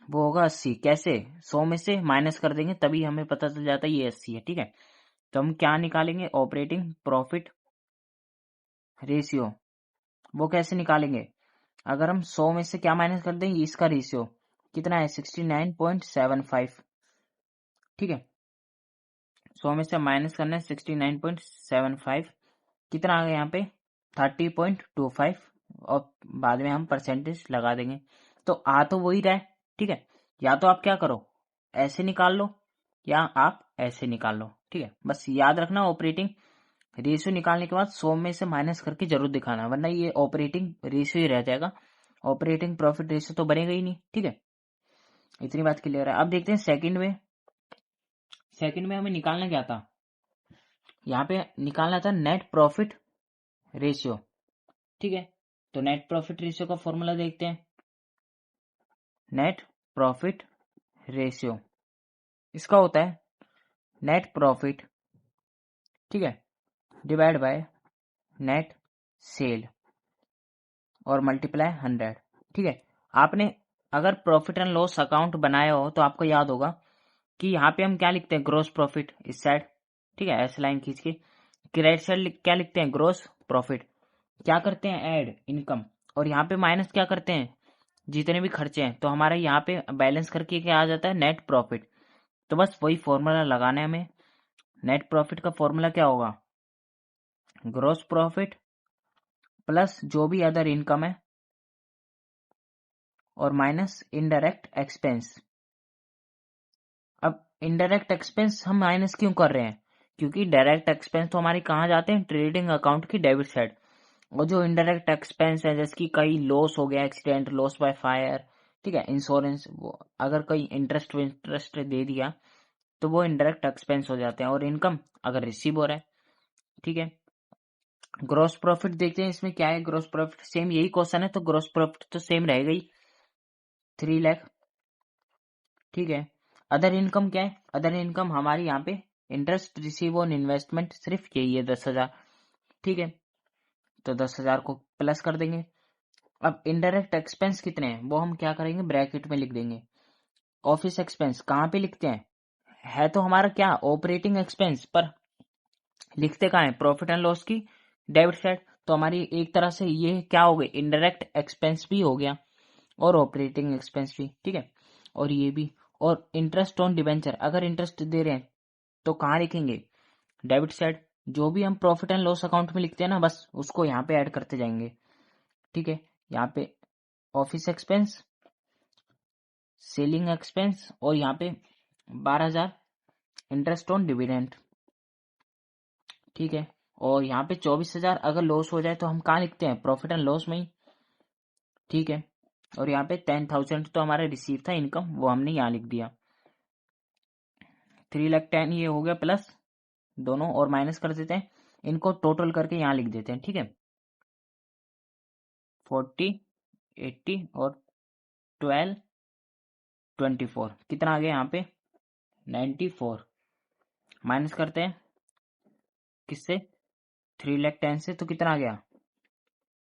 [SPEAKER 1] वो होगा 80। कैसे? 100 में से माइनस कर देंगे तभी हमें पता चल जाता है ये 80 है, ठीक है। तो हम क्या निकालेंगे, ऑपरेटिंग प्रॉफिट रेशियो। वो कैसे निकालेंगे, अगर हम 100 में से क्या माइनस कर देंगे, इसका रेशियो कितना है 69.75, ठीक है। 100 में से माइनस करना है 69.75, कितना आ गया यहाँ पे 30.25, और बाद में हम परसेंटेज लगा देंगे। तो आ तो वही रहा है, ठीक है। या तो आप क्या करो, ऐसे निकाल लो, या आप ऐसे निकाल लो, ठीक है। बस याद रखना ऑपरेटिंग रेशियो निकालने के बाद 100 में से माइनस करके जरूर दिखाना, वरना ये ऑपरेटिंग रेशियो ही रह जाएगा, ऑपरेटिंग प्रॉफिट रेशियो तो बनेगा ही नहीं, ठीक है। इतनी बात क्लियर है। अब देखते हैं सेकंड में हमें निकालना क्या था, यहाँ पे निकालना था नेट प्रॉफिट रेशियो, ठीक है। तो नेट प्रॉफिट रेशियो का फॉर्मूला देखते हैं। नेट प्रॉफिट रेशियो इसका होता है नेट प्रॉफिट, ठीक है, डिवाइड बाय नेट सेल और मल्टीप्लाई 100, ठीक है। आपने अगर प्रॉफिट एंड लॉस अकाउंट बनाया हो तो आपको याद होगा कि यहाँ पे हम क्या लिखते हैं, ग्रोस प्रॉफिट इस साइड, ठीक है, ऐसे लाइन खींच के। क्रेडिट साइड क्या लिखते हैं, ग्रोस प्रॉफिट। क्या करते हैं, ऐड इनकम, और यहाँ पे माइनस क्या करते हैं, जितने भी खर्चे हैं। तो हमारा यहाँ पे बैलेंस करके क्या आ जाता है, नेट प्रॉफिट। तो बस वही फॉर्मूला लगाना है हमें। नेट प्रॉफिट का फॉर्मूला क्या होगा, ग्रोस प्रॉफिट प्लस जो भी अदर इनकम है और माइनस इनडायरेक्ट एक्सपेंस। अब इनडायरेक्ट एक्सपेंस हम माइनस क्यों कर रहे हैं, क्योंकि डायरेक्ट एक्सपेंस तो हमारे कहाँ जाते हैं, ट्रेडिंग अकाउंट की डेबिट साइड। और जो इनडायरेक्ट एक्सपेंस है, जैसे कि कई लॉस हो गया, एक्सीडेंट, लॉस बाय फायर, ठीक है, इंश्योरेंस, वो अगर कोई इंटरेस्ट दे दिया तो वो इनडायरेक्ट एक्सपेंस हो जाते हैं। और इनकम अगर रिसीव हो रहा है, ठीक है। ग्रॉस प्रॉफिट देखते हैं इसमें क्या है, ग्रॉस प्रॉफिट सेम यही क्वेश्चन है तो ग्रॉस प्रॉफिट तो सेम रहेगा ही, 3 लाख, ठीक है। अदर इनकम क्या है, अदर इनकम हमारी यहाँ पे इंटरेस्ट रिसीव ऑन इन्वेस्टमेंट सिर्फ यही है 10,000, ठीक है। तो 10,000 को प्लस कर देंगे। अब इनडायरेक्ट एक्सपेंस कितने हैं वो हम क्या करेंगे, ब्रैकेट में लिख देंगे। ऑफिस एक्सपेंस कहाँ पे लिखते हैं, है तो हमारा क्या ऑपरेटिंग एक्सपेंस, पर लिखते कहाँ है, प्रॉफिट एंड लॉस की डेबिट साइड। तो हमारी एक तरह से ये क्या हो गई, इनडायरेक्ट एक्सपेंस भी हो गया और ऑपरेटिंग एक्सपेंस भी, ठीक है। और ये भी, और इंटरेस्ट ऑन डिबेंचर, अगर इंटरेस्ट दे रहे हैं तो कहाँ लिखेंगे, डेबिट साइड। जो भी हम प्रॉफिट एंड लॉस अकाउंट में लिखते हैं ना, बस उसको यहाँ पे ऐड करते जाएंगे, ठीक है। यहाँ पे ऑफिस एक्सपेंस, सेलिंग एक्सपेंस, और यहाँ पे 12,000 इंटरेस्ट ऑन डिविडेंड, ठीक है। और यहाँ पे 24,000 अगर लॉस हो जाए तो हम कहाँ लिखते हैं, प्रॉफिट एंड लॉस में ही, ठीक है। और यहाँ पे 10,000 तो हमारा रिसीव था इनकम, वो हमने यहाँ लिख दिया। 3,10,000 ये हो गया प्लस दोनों, और माइनस कर देते हैं, इनको टोटल करके यहाँ लिख देते हैं, ठीक है। 40, 80 और 12, 24 कितना आ गया यहाँ पे 94। माइनस करते हैं किससे, 3,10,000 से, तो कितना आ गया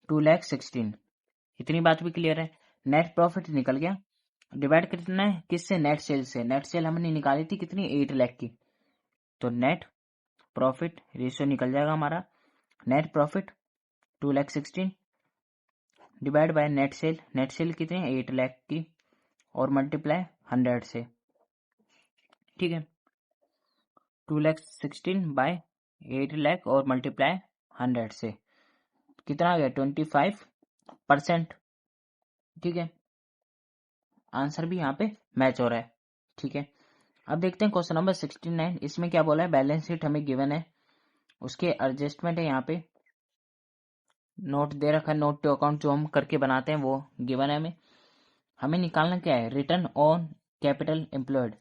[SPEAKER 1] 2,16,000। इतनी बात भी क्लियर है। नेट प्रॉफिट निकल गया, डिवाइड कितना है किससे, नेट सेल से। नेट सेल हमने निकाली थी कितनी, 8 लाख की। तो नेट प्रॉफिट रेशियो निकल जाएगा हमारा, net profit 2,16,000 divide by net cell. Net cell कितनी है, 8 लाख की, और मल्टीप्लाई 100 से, ठीक है। 2,16,000 बाय 8 लाख और मल्टीप्लाई 100 से कितना आ गया 25%, ठीक है। आंसर भी यहाँ पे मैच हो रहा है, ठीक है। अब देखते हैं क्वेश्चन नंबर 69। इसमें क्या बोला है, बैलेंस शीट हमें गिवन है, उसके एडजस्टमेंट है, यहाँ पे नोट दे रखा है, नोट टू अकाउंट जो हम करके बनाते हैं वो गिवन है हमें। हमें निकालना क्या है, return on capital employed.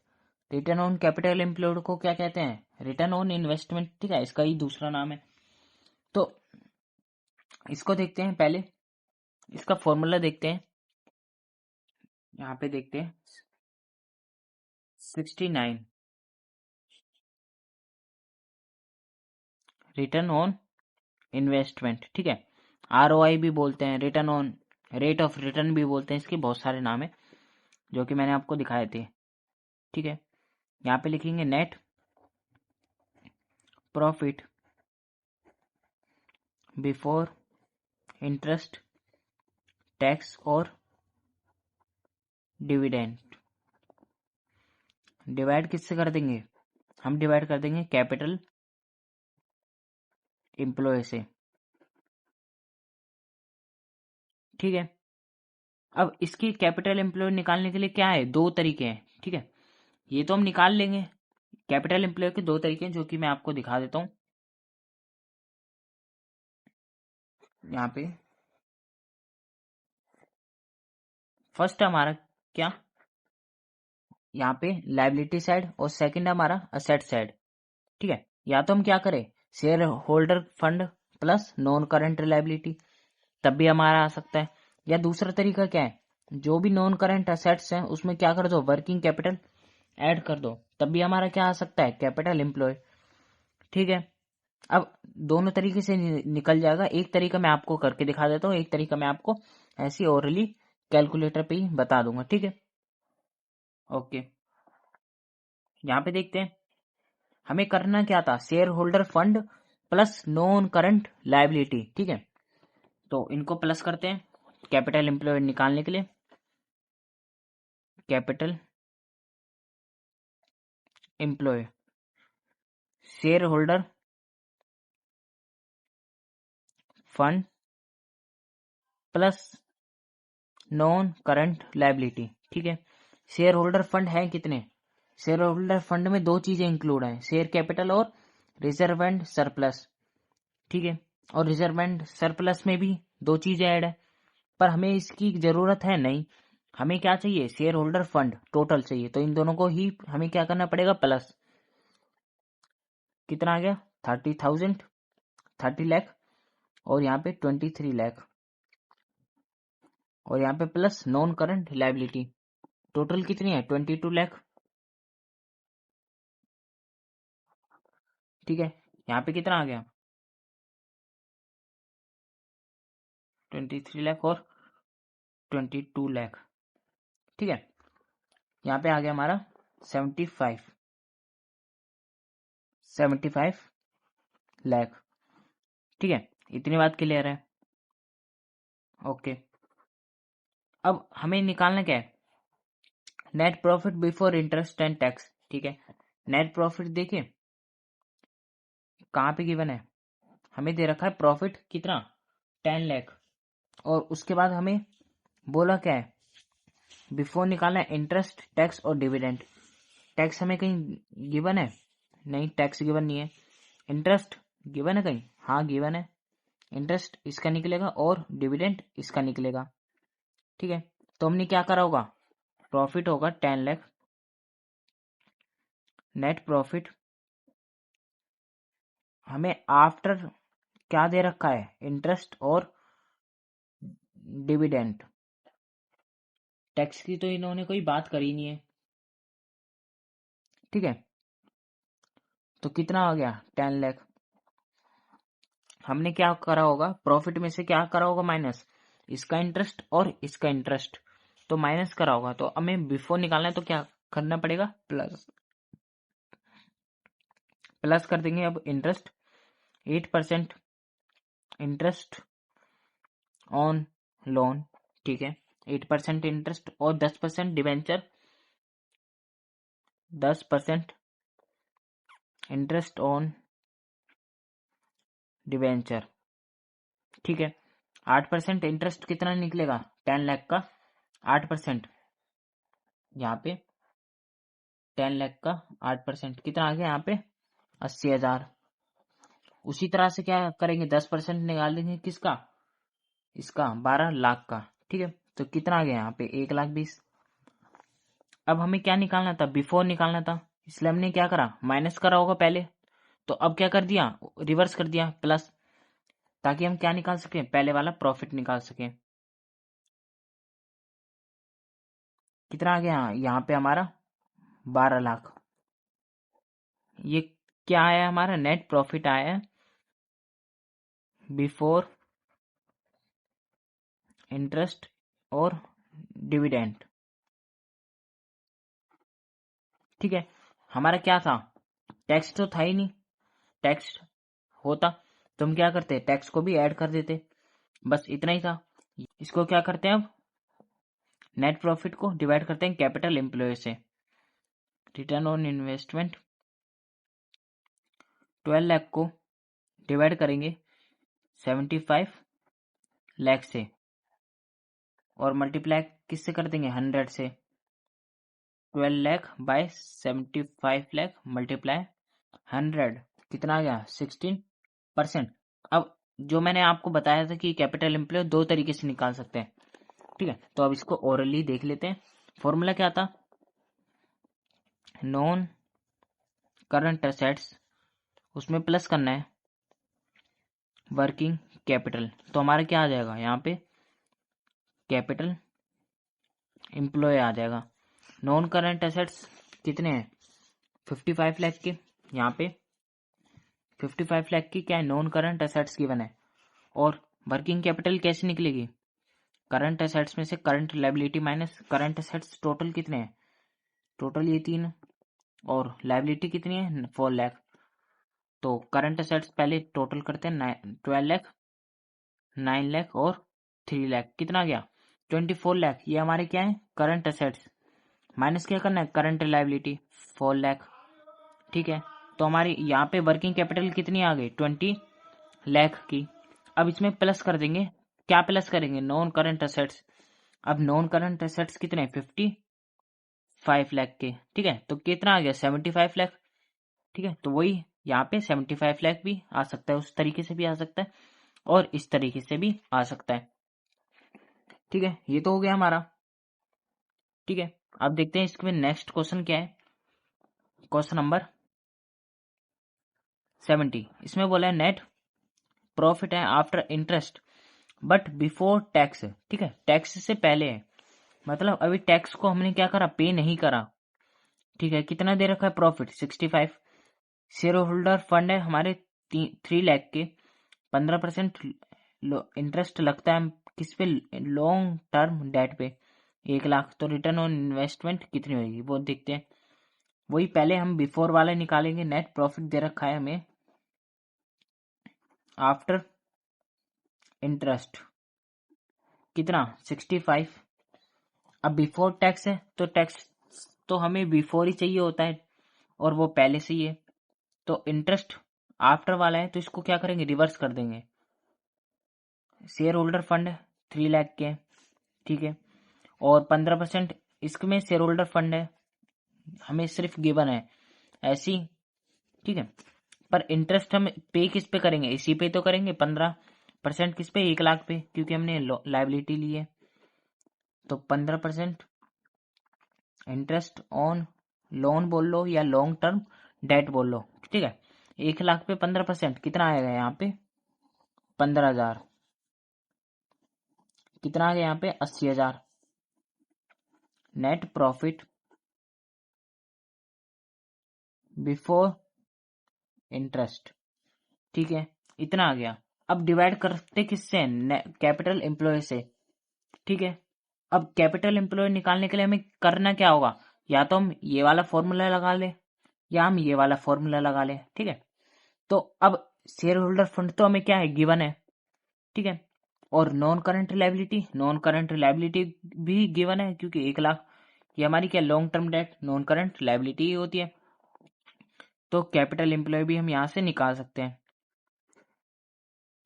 [SPEAKER 1] Return on capital employed को क्या कहते हैं, रिटर्न ऑन इन्वेस्टमेंट, ठीक है, इसका ही दूसरा नाम है। तो इसको देखते हैं, पहले इसका फॉर्मूला देखते हैं। यहाँ पे देखते हैं 69 रिटर्न ऑन इन्वेस्टमेंट, ठीक है। ROI भी बोलते हैं, return on rate of return भी बोलते हैं, इसके बहुत सारे नाम है जो कि मैंने आपको दिखाए थे, ठीक है। यहाँ पे लिखेंगे net profit before interest tax और डिविडेंड। डिवाइड किससे कर देंगे, हम डिवाइड कर देंगे कैपिटल एम्प्लॉय से, ठीक है। अब इसकी कैपिटल एम्प्लॉय निकालने के लिए क्या है, दो तरीके हैं, ठीक है। ये तो हम निकाल लेंगे, कैपिटल एम्प्लॉय के दो तरीके हैं जो कि मैं आपको दिखा देता हूं। यहाँ पे फर्स्ट हमारा क्या, यहाँ पे लायबिलिटी साइड और सेकंड हमारा असेट साइड, ठीक है। या तो हम क्या करें, share holder fund plus non current liability, तब भी हमारा आ सकता है। या दूसरा तरीका क्या है, जो भी नॉन करंट असेट्स हैं उसमें क्या कर दो, वर्किंग कैपिटल ऐड कर दो, तब भी हमारा क्या आ सकता है, कैपिटल एम्प्लॉय, ठीक है। अब दोनों तरीके से निकल जाएगा, एक तरीका मैं आपको करके दिखा देता हूँ, एक तरीका मैं आपको ऐसी ओरली कैलकुलेटर पे ही बता दूंगा, ठीक है। ओके, यहाँ पे देखते हैं हमें करना क्या था, share holder fund plus non current liability, ठीक है। तो इनको प्लस करते हैं कैपिटल एम्प्लॉय निकालने के लिए, capital employ share holder fund plus non current liability, ठीक है। शेयर होल्डर फंड है कितने, शेयर होल्डर फंड में दो चीजें इंक्लूड हैं, शेयर कैपिटल और रिजर्व एंड सरप्लस, ठीक है। और रिजर्व एंड सरप्लस में भी दो चीजें ऐड है, पर हमें इसकी जरूरत है नहीं, हमें क्या चाहिए, शेयर होल्डर फंड टोटल चाहिए, तो इन दोनों को ही हमें क्या करना पड़ेगा, प्लस कितना आ गया 30,000, 30 लाख, और यहाँ पे 23 लाख, और यहाँ पे plus non current liability, total कितनी है 22 लाख, ठीक है। यहाँ पे कितना आ गया 23 लाख और 22 लाख, ठीक है। यहाँ पे आ गया हमारा 75 लाख, ठीक है। इतनी बात क्लियर है, ओके। अब हमें निकालना क्या है, net profit before interest and tax, ठीक है। नेट प्रॉफिट देखिए कहाँ पे गिवन है, हमें दे रखा है प्रॉफिट कितना 10 लाख, और उसके बाद हमें बोला क्या है, बिफोर निकालना है इंटरेस्ट टैक्स और डिविडेंड। टैक्स हमें कहीं गिवन है, नहीं टैक्स गिवन नहीं है। इंटरेस्ट गिवन है कहीं, हाँ गिवन है, इंटरेस्ट इसका निकलेगा और डिविडेंड इसका निकलेगा, ठीक है। तो हमने क्या करा होगा, प्रॉफिट होगा 10 लाख, नेट प्रॉफिट हमें आफ्टर क्या दे रखा है, इंटरेस्ट और डिविडेंड। टैक्स की तो इन्होंने कोई बात करी नहीं है, ठीक है। तो कितना हो गया 10 लाख, हमने क्या करा होगा, प्रॉफिट में से क्या करा होगा, माइनस इसका इंटरेस्ट और इसका इंटरेस्ट, तो माइनस करा होगा। तो हमें बिफोर निकालना है तो क्या करना पड़ेगा, प्लस, प्लस कर देंगे। अब इंटरेस्ट 8% इंटरेस्ट ऑन लोन, ठीक है, 8% इंटरेस्ट और 10% डिवेंचर, 10% इंटरेस्ट ऑन डिवेंचर, ठीक है। 8% इंटरेस्ट कितना निकलेगा 10 लाख का, 8%, यहाँ पे 10 लाख का 8% कितना आ गया, यहाँ पे 80,000। उसी तरह से क्या करेंगे, 10% निकाल देंगे किसका, इसका 12 लाख का, ठीक है। तो कितना आ गया यहाँ पे 1,20,000। अब हमें क्या निकालना था, बिफोर निकालना था, इसलिए हमने क्या करा, माइनस करा होगा पहले, तो अब क्या कर दिया, रिवर्स कर दिया प्लस, ताकि हम क्या निकाल सकें, पहले वाला प्रॉफिट निकाल सकें। कितना आ गया यहाँ पे हमारा 12 लाख। ये क्या आया हमारा नेट प्रॉफिट आया बिफोर इंटरेस्ट और डिविडेंड। ठीक है, हमारा क्या था, टैक्स तो था ही नहीं। टैक्स होता तो हम क्या करते, टैक्स को भी ऐड कर देते, बस इतना ही था। इसको क्या करते हैं अब, नेट प्रॉफिट को डिवाइड करते हैं कैपिटल एम्प्लॉय से। रिटर्न ऑन इन्वेस्टमेंट 12 लाख को डिवाइड करेंगे 75 लाख से और मल्टीप्लाई किससे कर देंगे 100 से। 12 लाख बाय 75 लाख मल्टीप्लाई 100 कितना आ गया 16%। अब जो मैंने आपको बताया था कि कैपिटल एम्प्लॉय दो तरीके से निकाल सकते हैं। ठीक है, तो अब इसको ओरली देख लेते हैं। फॉर्मूला क्या था, नॉन करंट एसेट्स उसमें प्लस करना है वर्किंग कैपिटल, तो हमारा क्या आ जाएगा यहाँ पे कैपिटल एम्प्लॉय आ जाएगा। नॉन करंट एसेट्स कितने हैं 55 लाख के, यहाँ पे 55 लाख की क्या है नॉन करंट एसेट्स गिवन है। और वर्किंग कैपिटल कैसे निकलेगी, करंट एसेट्स में से current liability minus current assets, total कितने हैं, टोटल ये 3 और लायबिलिटी कितनी है 4 लाख। तो करंट एसेट्स पहले टोटल करते हैं 12 लाख, 9 लाख और 3 लाख, कितना गया 24 लाख। ये हमारे क्या है करंट एसेट्स, माइनस क्या करना है करंट लायबिलिटी 4 लाख। ठीक है, तो हमारी यहाँ पे वर्किंग कैपिटल कितनी आ गई 20 लाख की। अब इसमें प्लस कर देंगे, क्या प्लस करेंगे नॉन करंट एसेट्स। अब नॉन करंट एसेट्स कितने 55 लाख के। ठीक है, तो कितना आ गया 75 लाख। ठीक है, तो वही यहाँ पे 75 लाख भी आ सकता है, उस तरीके से भी आ सकता है और इस तरीके से भी आ सकता है। ठीक है, ये तो हो गया हमारा। ठीक है, अब देखते हैं इसके नेक्स्ट क्वेश्चन क्या है, क्वेश्चन नंबर 70। इसमें बोला है नेट प्रॉफिट है after interest but before tax. ठीक है, टैक्स से पहले है, मतलब अभी टैक्स को हमने क्या करा पे नहीं करा। ठीक है, कितना दे रखा है प्रॉफिट 65। शेयर होल्डर फंड है हमारे 3 लाख के, 15% इंटरेस्ट लगता है किस पे लॉन्ग टर्म डेट पे 1 लाख। तो रिटर्न ऑन इन्वेस्टमेंट कितनी होगी वो देखते हैं। वही पहले हम बिफोर वाले निकालेंगे, नेट प्रॉफिट दे रखा है हमें आफ्टर इंटरेस्ट कितना 65। अब बिफोर टैक्स है तो टैक्स तो हमें बिफोर ही चाहिए होता है और वो पहले से ही है। तो इंटरेस्ट आफ्टर वाला है तो इसको क्या करेंगे रिवर्स कर देंगे। शेयर होल्डर फंड 3 लाख के, ठीक है, और 15% इसमें शेयर होल्डर फंड है हमें सिर्फ गिवन है ऐसी। ठीक है, पर इंटरेस्ट हम पे किस पे करेंगे, इसी पे तो करेंगे 15% किस पे 1 लाख पे, क्योंकि हमने लाइबिलिटी ली है। तो 15% इंटरेस्ट ऑन लोन बोल लो या लॉन्ग टर्म डेट बोल लो। ठीक है, 1 लाख पे 15% कितना आएगा यहाँ पे 15,000, कितना आ गया यहाँ पे 80,000 नेट प्रॉफिट बिफोर इंटरेस्ट। ठीक है, इतना आ गया। अब डिवाइड करते किससे कैपिटल एम्प्लॉय से। ठीक है, अब कैपिटल एम्प्लॉय निकालने के लिए हमें करना क्या होगा, या तो हम ये वाला फॉर्मूला लगा ले या हम ये वाला फॉर्मूला लगा ले। ठीक है, तो अब शेयर होल्डर फंड तो हमें क्या है गिवन है। ठीक है, और नॉन करंट लायबिलिटी भी गिवन है क्योंकि 1 लाख ये हमारी क्या long term debt non current liability ही होती है। तो कैपिटल एम्प्लॉय भी हम यहाँ से निकाल सकते हैं।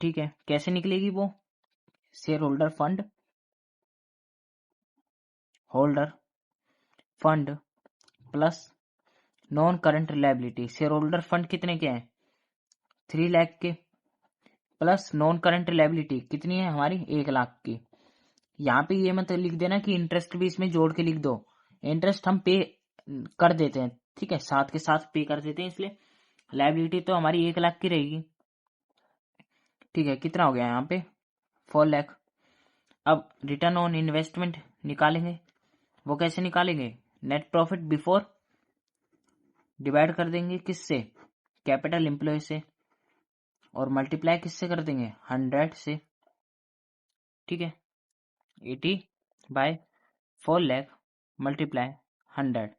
[SPEAKER 1] ठीक है, कैसे निकलेगी वो, share holder fund plus non current liability. Share holder fund कितने के हैं 3 लाख के, प्लस नॉन करंट लायबिलिटी कितनी है हमारी 1 लाख की। यहाँ पे ये मत लिख देना कि इंटरेस्ट भी इसमें जोड़ के लिख दो, इंटरेस्ट हम पे कर देते हैं। ठीक है, साथ के साथ पे कर देते हैं, इसलिए लायबिलिटी तो हमारी 1 लाख की रहेगी। ठीक है, कितना हो गया यहाँ पे 4 लाख। अब रिटर्न ऑन इन्वेस्टमेंट निकालेंगे, वो कैसे निकालेंगे? नेट प्रॉफिट बिफोर डिवाइड कर देंगे किससे? कैपिटल एम्प्लॉय से, और मल्टीप्लाई किससे कर देंगे? 100 से। ठीक है, 80/4 लाख मल्टीप्लाई 100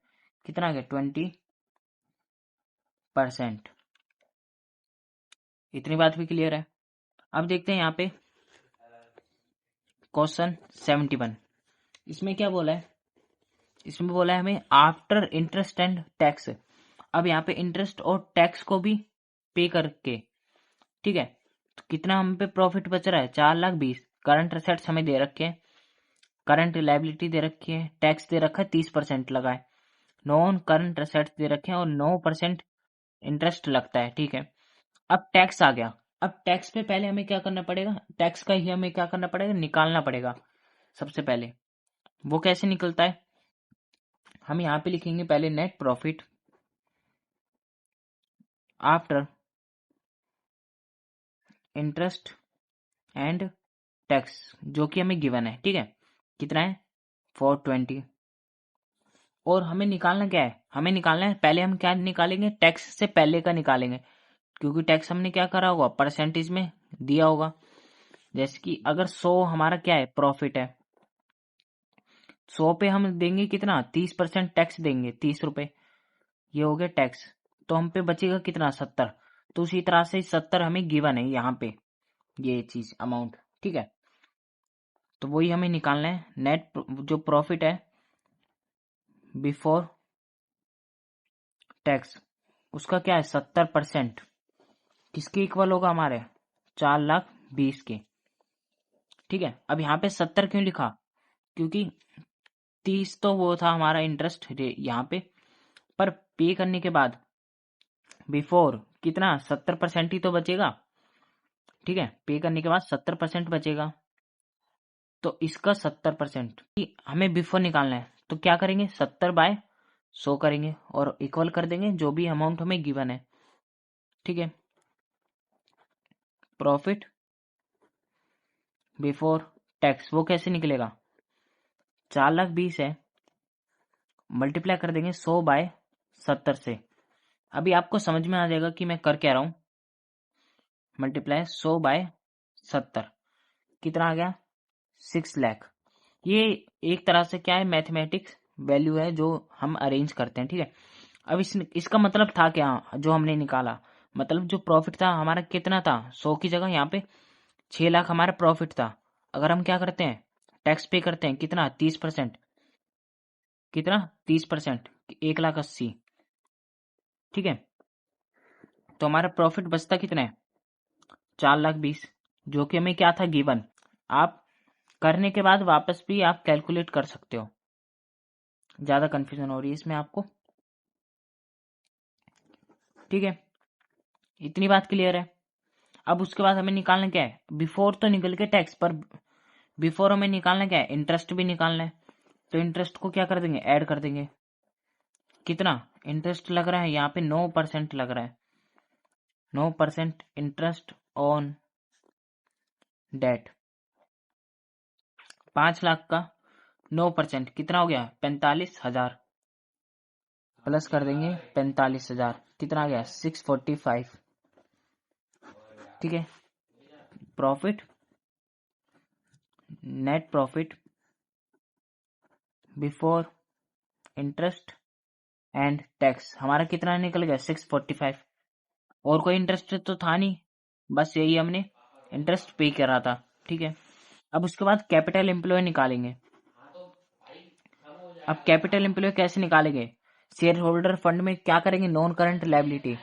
[SPEAKER 1] कितना आ गया? 20%। इतनी बात भी क्लियर है। अब देखते हैं यहाँ पे क्वेश्चन 71। इसमें क्या बोला है? इसमें बोला है हमें आफ्टर इंटरेस्ट एंड टैक्स। अब यहाँ पे इंटरेस्ट और टैक्स को भी पे करके, ठीक है, तो कितना हम पे प्रॉफिट बच रहा है? 4,20,000। करंट असेट्स हमें दे रखे हैं, करंट लायबिलिटी दे रखी है, टैक्स दे रखा है 30% लगा है, नॉन करंट असेट्स दे रखे हैं और 9% इंटरेस्ट लगता है। ठीक है, अब टैक्स आ गया। अब टैक्स पे पहले हमें क्या करना पड़ेगा? टैक्स का ही हमें क्या करना पड़ेगा? निकालना पड़ेगा सबसे पहले। वो कैसे निकलता है? हम यहाँ पे लिखेंगे पहले net profit after interest and tax, जो कि हमें गिवन है। ठीक है, कितना है? 420। और हमें निकालना क्या है? हमें निकालना है, पहले हम क्या निकालेंगे? टैक्स से पहले का निकालेंगे, क्योंकि टैक्स हमने क्या करा होगा? परसेंटेज में दिया होगा। जैसे कि अगर 100 हमारा क्या है? प्रॉफिट है, 100 पे हम देंगे कितना? 30% टैक्स देंगे, 30 रुपए। ये हो गया टैक्स। तो हम पे बचेगा कितना? 70। तो उसी तरह से 70 हमें गिवन है यहाँ पे, ये चीज अमाउंट। ठीक है, तो वही हमें निकालना है। नेट जो प्रॉफिट है बिफोर टैक्स, उसका क्या है? 70%। किसके इक्वल होगा? हमारे 4,20,000 के। ठीक है, अब यहाँ पे 70 क्यों लिखा? क्योंकि 30 तो वो था हमारा इंटरेस्ट यहाँ पे, पर पे करने के बाद बिफोर कितना? 70% ही तो बचेगा। ठीक है, पे करने के बाद 70% बचेगा, तो इसका 70% हमें बिफोर निकालना है। तो क्या करेंगे? 70/100 करेंगे और इक्वल कर देंगे जो भी अमाउंट हमें गिवन है। ठीक है, प्रॉफिट बिफोर टैक्स वो कैसे निकलेगा? 4,20,000 है, मल्टीप्लाई कर देंगे 100/70 से। अभी आपको समझ में आ जाएगा कि मैं कर क्या रहा हूं। मल्टीप्लाई 100/70 कितना आ गया? 6 लाख। ये एक तरह से क्या है? मैथमेटिक्स वैल्यू है जो हम अरेंज करते हैं। ठीक है, अब इसका मतलब था क्या जो हमने निकाला? मतलब जो प्रॉफिट था हमारा कितना था? 100 की जगह यहाँ पे 6 लाख हमारा प्रॉफिट था। अगर हम क्या करते हैं? टैक्स पे करते हैं कितना? 30%। कितना? 30%, 1,80,000। ठीक है, तो हमारा प्रॉफिट बचता कितना है? 4,20,000, जो कि हमें क्या था? गिवन। आप करने के बाद वापस भी आप कैलकुलेट कर सकते हो। ज्यादा कंफ्यूजन हो रही है इसमें आपको? ठीक है, इतनी बात क्लियर है। अब उसके बाद हमें निकालना क्या है? बिफोर तो निकल के टैक्स, पर बिफोर हमें निकालना क्या है? इंटरेस्ट भी निकालना है। तो इंटरेस्ट को क्या कर देंगे? ऐड कर देंगे। कितना इंटरेस्ट लग रहा है यहाँ पे? 9% लग रहा है। 9% इंटरेस्ट ऑन डेट। 5 लाख का 9% कितना हो गया? 45,000। प्लस कर देंगे 45,000, कितना आ गया? 645। ठीक है, profit net profit before interest and tax हमारा कितना निकल गया? 645। और कोई इंटरेस्ट तो था नहीं, बस यही हमने इंटरेस्ट पे करा था। ठीक है, अब उसके बाद कैपिटल एम्प्लॉय निकालेंगे। अब कैपिटल एम्प्लॉय कैसे निकालेंगे? शेयर होल्डर फंड में क्या करेंगे? Non current liability.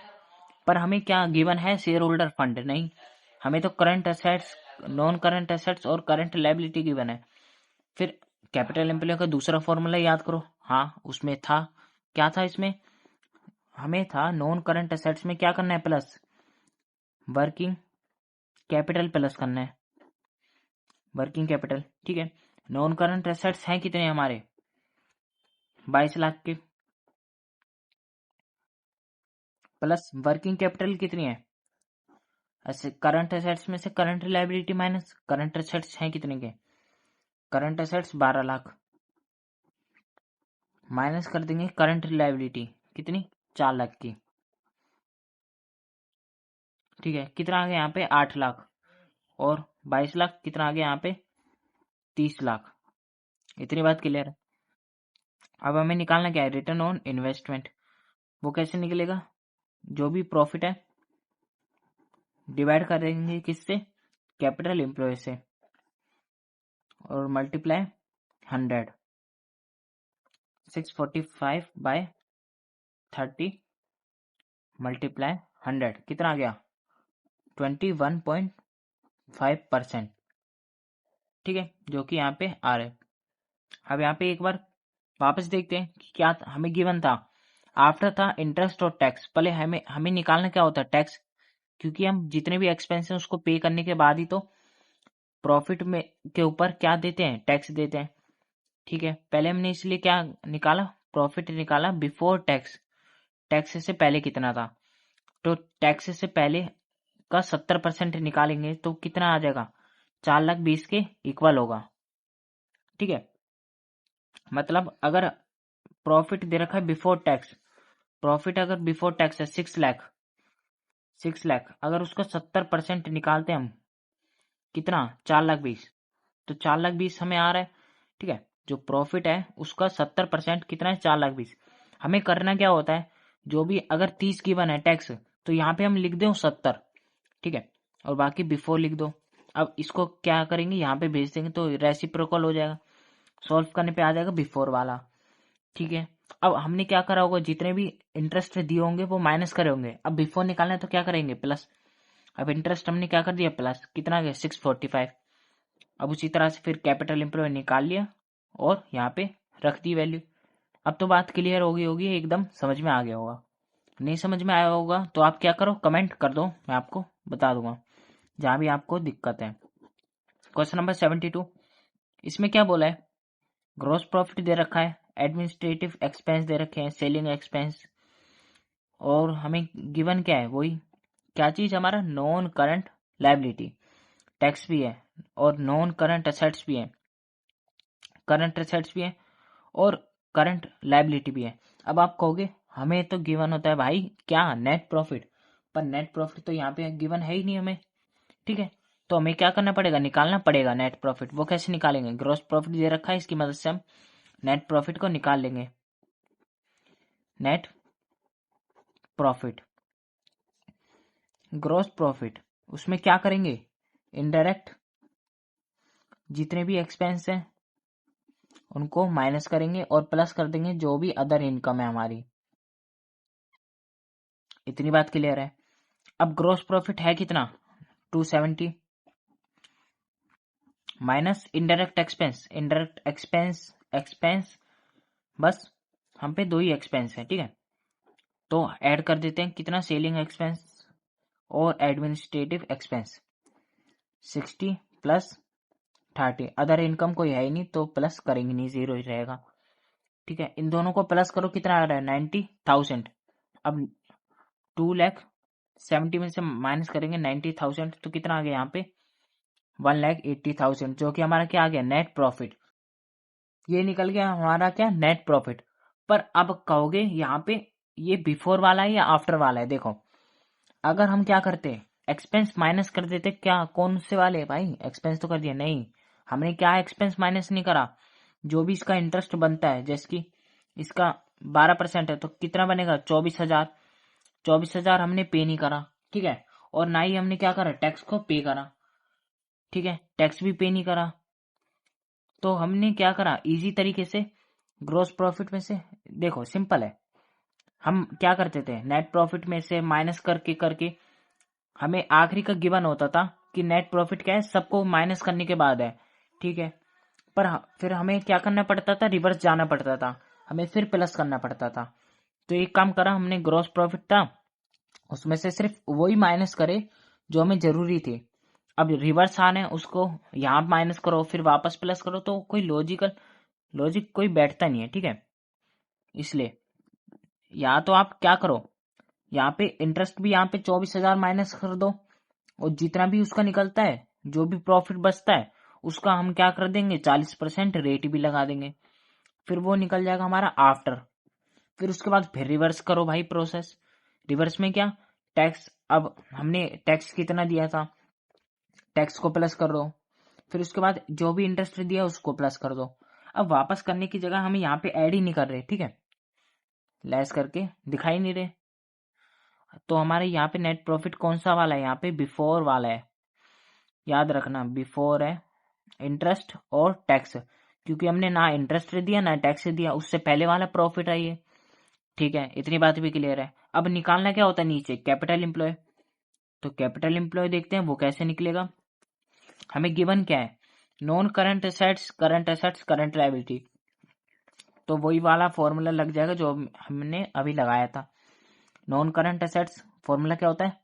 [SPEAKER 1] पर हमें क्या गिवन है? शेयर होल्डर फंड नहीं, हमें तो current assets, non current assets और करंट लायबिलिटी गिवन है। फिर कैपिटल एम्प्लॉय का दूसरा फॉर्मूला याद करो। हाँ, उसमें था, क्या था इसमें? हमें था नॉन करंट एसेट्स में क्या करना है? प्लस वर्किंग कैपिटल प्लस करना है, वर्किंग कैपिटल। ठीक है, नॉन करंट एसेट्स हैं कितने हमारे? 22 लाख के, प्लस वर्किंग कैपिटल कितनी है? ऐसे करंट एसेट्स में से current liability minus current assets हैं कितने के? Current assets 12 lakh. माइनस कर देंगे करंट लायबिलिटी कितनी 4 लाख की। ठीक है, कितना आ गया यहाँ पे 8 लाख और 22 लाख, कितना आ गया यहाँ पे 30 लाख। इतनी बात क्लियर है। अब हमें निकालना क्या है, रिटर्न ऑन इन्वेस्टमेंट। वो कैसे निकलेगा, जो भी प्रॉफिट है डिवाइड कर देंगे किससे, कैपिटल एम्प्लॉय से, और मल्टीप्लाई 100, 645 बाय 30 मल्टीप्लाई 100, कितना आ गया 21.5%। ठीक है, जो कि यहाँ पे आ रहा है। अब यहाँ पे एक बार वापस देखते हैं कि क्या हमें गिवन था। आफ्टर था इंटरेस्ट और टैक्स। पहले हमें निकालना क्या होता है, टैक्स, क्योंकि हम जितने भी एक्सपेंस हैं उसको पे करने के बाद ही तो प्रॉफिट में के ऊपर क्या देते हैं, टैक्स देते हैं। ठीक है, पहले हमने इसलिए क्या निकाला, प्रॉफिट निकाला बिफोर टैक्स। टैक्स से पहले कितना था, तो टैक्स से पहले का 70% निकालेंगे तो कितना आ जाएगा, 4,20,000 के इक्वल होगा। ठीक है, मतलब अगर प्रॉफिट दे रखा है बिफोर टैक्स, प्रॉफिट अगर बिफोर टैक्स है 6 लाख, 6 लाख, अगर उसका 70% निकालते हैं हम, कितना 4,20,000, तो 4,20,000 हमें आ रहा है। ठीक है, जो प्रॉफिट है उसका 70% कितना है, 4,20,000। हमें करना क्या होता है, जो भी अगर 30 गिवन है टैक्स, तो यहाँ पे हम लिख दो 70। ठीक है, और बाकी बिफोर लिख दो। अब इसको क्या करेंगे, यहाँ पे भेज देंगे तो रेसिप्रोकल हो जाएगा, सॉल्व करने पे आ जाएगा बिफोर वाला। ठीक है, अब हमने क्या करा होगा, जितने भी इंटरेस्ट दिए होंगे वो माइनस करे होंगे। अब बिफोर निकालना है तो क्या करेंगे, प्लस। अब इंटरेस्ट हमने क्या कर दिया, प्लस, कितना गया 645। अब उसी तरह से फिर कैपिटल एम्प्लॉय निकाल लिया और यहाँ पे रख दी वैल्यू। अब तो बात क्लियर होगी एकदम समझ में आ गया होगा। नहीं समझ में आया होगा तो आप क्या करो, कमेंट कर दो, मैं आपको बता दूंगा जहां भी आपको दिक्कत है। क्वेश्चन नंबर 72, इसमें क्या बोला है, ग्रॉस प्रॉफिट दे रखा है, एडमिनिस्ट्रेटिव एक्सपेंस दे रखे हैं, सेलिंग एक्सपेंस, और हमें गिवन क्या है, वही क्या चीज, हमारा नॉन करंट लायबिलिटी, टैक्स भी है और नॉन करंट एसेट्स भी है, करंट एसेट्स भी है और करंट लायबिलिटी भी है। अब आप कहोगे हमें तो गिवन होता है भाई क्या, नेट प्रॉफिट, पर नेट प्रॉफिट तो यहाँ पे गिवन है ही नहीं हमें। ठीक है, तो हमें क्या करना पड़ेगा, निकालना पड़ेगा नेट प्रॉफिट। वो कैसे निकालेंगे, ग्रॉस प्रॉफिट दे रखा है, इसकी मदद से हम नेट प्रॉफिट को निकाल लेंगे। नेट प्रॉफिट, ग्रॉस प्रॉफिट, उसमें क्या करेंगे, इनडायरेक्ट जितने भी एक्सपेंस हैं उनको माइनस करेंगे और प्लस कर देंगे जो भी अदर इनकम है हमारी। इतनी बात क्लियर है। अब ग्रॉस प्रॉफिट है कितना, 270, minus indirect expense, indirect expense बस हम पे 2 ही एक्सपेंस है। ठीक है, तो ऐड कर देते हैं कितना, सेलिंग एक्सपेंस और administrative expense, 60 plus 30, other income कोई है ही नहीं तो प्लस करेंगे नहीं, 0 ही रहेगा। ठीक है, इन दोनों को प्लस करो, कितना आ रहा है 90,000। अब 2,70,000 में से माइनस करेंगे 90,000 तो कितना आ गया यहाँ पे 1,80,000, जो कि हमारा क्या आ गया, नेट प्रॉफिट। ये निकल गया हमारा क्या, नेट प्रॉफिट। पर अब कहोगे यहाँ पे ये बिफोर वाला है या आफ्टर वाला है, देखो अगर हम क्या करते, एक्सपेंस माइनस कर देते, क्या कौन से वाले भाई, एक्सपेंस तो कर दिया, नहीं हमने क्या एक्सपेंस माइनस नहीं करा, जो भी इसका इंटरेस्ट बनता है, जैसे कि इसका 12% है तो कितना बनेगा 24,000, 24,000 हमने पे नहीं करा। ठीक है, और ना ही हमने क्या करा, टैक्स को पे करा। ठीक है, टैक्स भी पे नहीं करा, तो हमने क्या करा, इजी तरीके से ग्रॉस प्रॉफिट में से, देखो सिंपल है, हम क्या करते थे, नेट प्रॉफिट में से माइनस करके करके हमें आखिरी का गिवन होता था कि नेट प्रॉफिट क्या है, सबको माइनस करने के बाद है। ठीक है, पर फिर हमें क्या करना पड़ता था, रिवर्स जाना पड़ता था, हमें फिर प्लस करना पड़ता था। तो एक काम करा हमने, ग्रॉस प्रॉफिट था उसमें से सिर्फ वही माइनस करे जो हमें जरूरी थे। अब रिवर्स आना है, उसको यहाँ माइनस करो फिर वापस प्लस करो, तो कोई लॉजिक कोई बैठता नहीं है। ठीक है, इसलिए या तो आप क्या करो, यहाँ पे इंटरेस्ट भी यहाँ पे 24,000 माइनस कर दो, और जितना भी उसका निकलता है, जो भी प्रॉफिट बचता है उसका हम क्या कर देंगे 40% रेट भी लगा देंगे। फिर वो निकल जाएगा हमारा आफ्टर। फिर उसके बाद फिर रिवर्स करो भाई प्रोसेस। रिवर्स में क्या, टैक्स, अब हमने टैक्स कितना दिया था, टैक्स को प्लस कर दो। फिर उसके बाद जो भी इंटरेस्ट दिया उसको प्लस कर दो। अब वापस करने की जगह हम यहाँ पे ऐड ही नहीं कर रहे, ठीक है, लेस करके दिखाई नहीं रहे। तो हमारे यहाँ पे नेट प्रॉफिट कौन सा वाला है, यहाँ पे बिफोर वाला है, याद रखना बिफोर है इंटरेस्ट और टैक्स, क्योंकि हमने ना इंटरेस्ट दिया ना टैक्स दिया, उससे पहले वाला प्रॉफिट है ये, ठीक है, इतनी बात भी क्लियर है। अब निकालना क्या होता है नीचे, कैपिटल एम्प्लॉय। तो कैपिटल एम्प्लॉय देखते हैं वो कैसे निकलेगा। हमें गिवन क्या है, non current assets, current assets, current liability. तो वही वाला फॉर्मूला लग जाएगा जो हमने अभी लगाया था। नॉन करंट एसेट्स फॉर्मूला क्या होता है,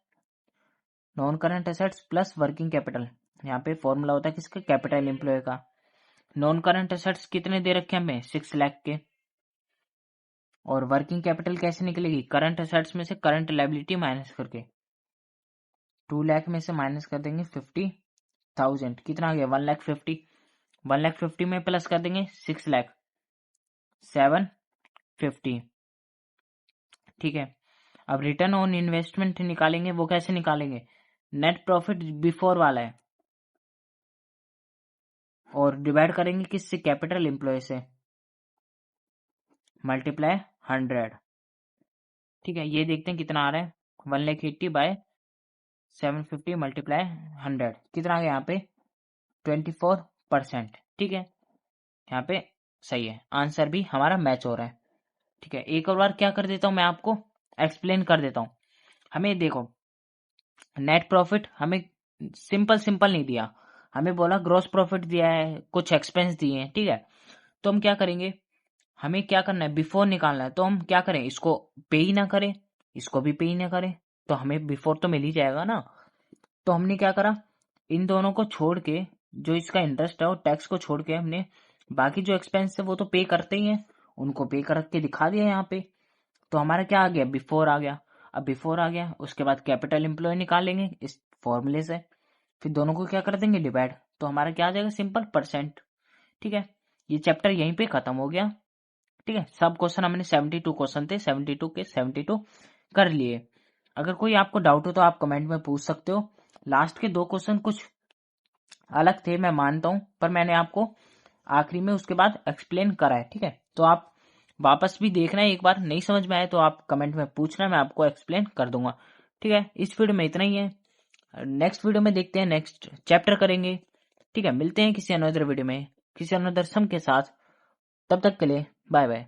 [SPEAKER 1] non current assets plus working capital. यहाँ पे फॉर्मूला होता है किसका, कैपिटल एम्प्लॉय का। नॉन करंट एसेट्स कितने दे रखे हमें, 6 लाख के। और वर्किंग कैपिटल कैसे निकलेगी, करंट एसेट्स में से करंट लायबिलिटी माइनस करके। 2 लाख में से माइनस कर देंगे 50,000, कितना आ गया 1,50,000। 1,50,000 में प्लस कर देंगे 6 लाख, 750, ठीक है। अब रिटर्न ऑन इन्वेस्टमेंट निकालेंगे, वो कैसे निकालेंगे, नेट प्रॉफिट बिफोर वाला है और डिवाइड करेंगे किससे, कैपिटल एम्प्लॉय से, मल्टीप्लाई 100, ठीक है। ये देखते हैं कितना आ रहा है, 1,80,000 बाय 750 मल्टीप्लाई 100, कितना आ गया यहाँ पे 24%, ठीक है। यहाँ पे सही है, आंसर भी हमारा मैच हो रहा है, ठीक है। एक और बार क्या कर देता हूँ मैं आपको एक्सप्लेन कर देता हूँ। हमें देखो नेट प्रॉफिट हमें सिंपल सिंपल नहीं दिया, हमें बोला ग्रॉस प्रॉफिट दिया है, कुछ एक्सपेंस दिए हैं, ठीक है। तो हम क्या करेंगे, हमें क्या करना है, बिफोर निकालना है। तो हम क्या करें, इसको पे ही ना करें, इसको भी पे ही ना करें, तो हमें बिफोर तो मिल ही जाएगा ना। तो हमने क्या करा, इन दोनों को छोड़ के, जो इसका इंटरेस्ट है और टैक्स को छोड़ के, हमने बाकी जो एक्सपेंस है वो तो पे करते ही हैं, उनको पे करके दिखा दिया यहाँ पे। तो हमारा क्या आ गया, बिफोर आ गया। अब बिफोर आ गया, उसके बाद कैपिटल एम्प्लॉय निकालेंगे इस फॉर्मूले से, फिर दोनों को क्या कर देंगे डिवाइड, तो हमारा क्या आ जाएगा, सिंपल परसेंट, ठीक है। ये चैप्टर यहीं पे खत्म हो गया, ठीक है। सब क्वेश्चन हमने 72 क्वेश्चन थे, 72 के 72 कर लिए। अगर कोई आपको डाउट हो तो आप कमेंट में पूछ सकते हो। लास्ट के 2 क्वेश्चन कुछ अलग थे मैं मानता हूं, पर मैंने आपको आखिरी में उसके बाद एक्सप्लेन करा है, ठीक है। तो आप वापस भी देखना है, एक बार नहीं समझ में आए तो आप कमेंट में पूछना, मैं आपको एक्सप्लेन कर दूंगा, ठीक है। इस वीडियो में इतना ही है, नेक्स्ट वीडियो में देखते हैं, नेक्स्ट चैप्टर करेंगे, ठीक है। मिलते हैं किसी अनदर वीडियो में किसी अनदर सम के साथ, तब तक के लिए बाय बाय।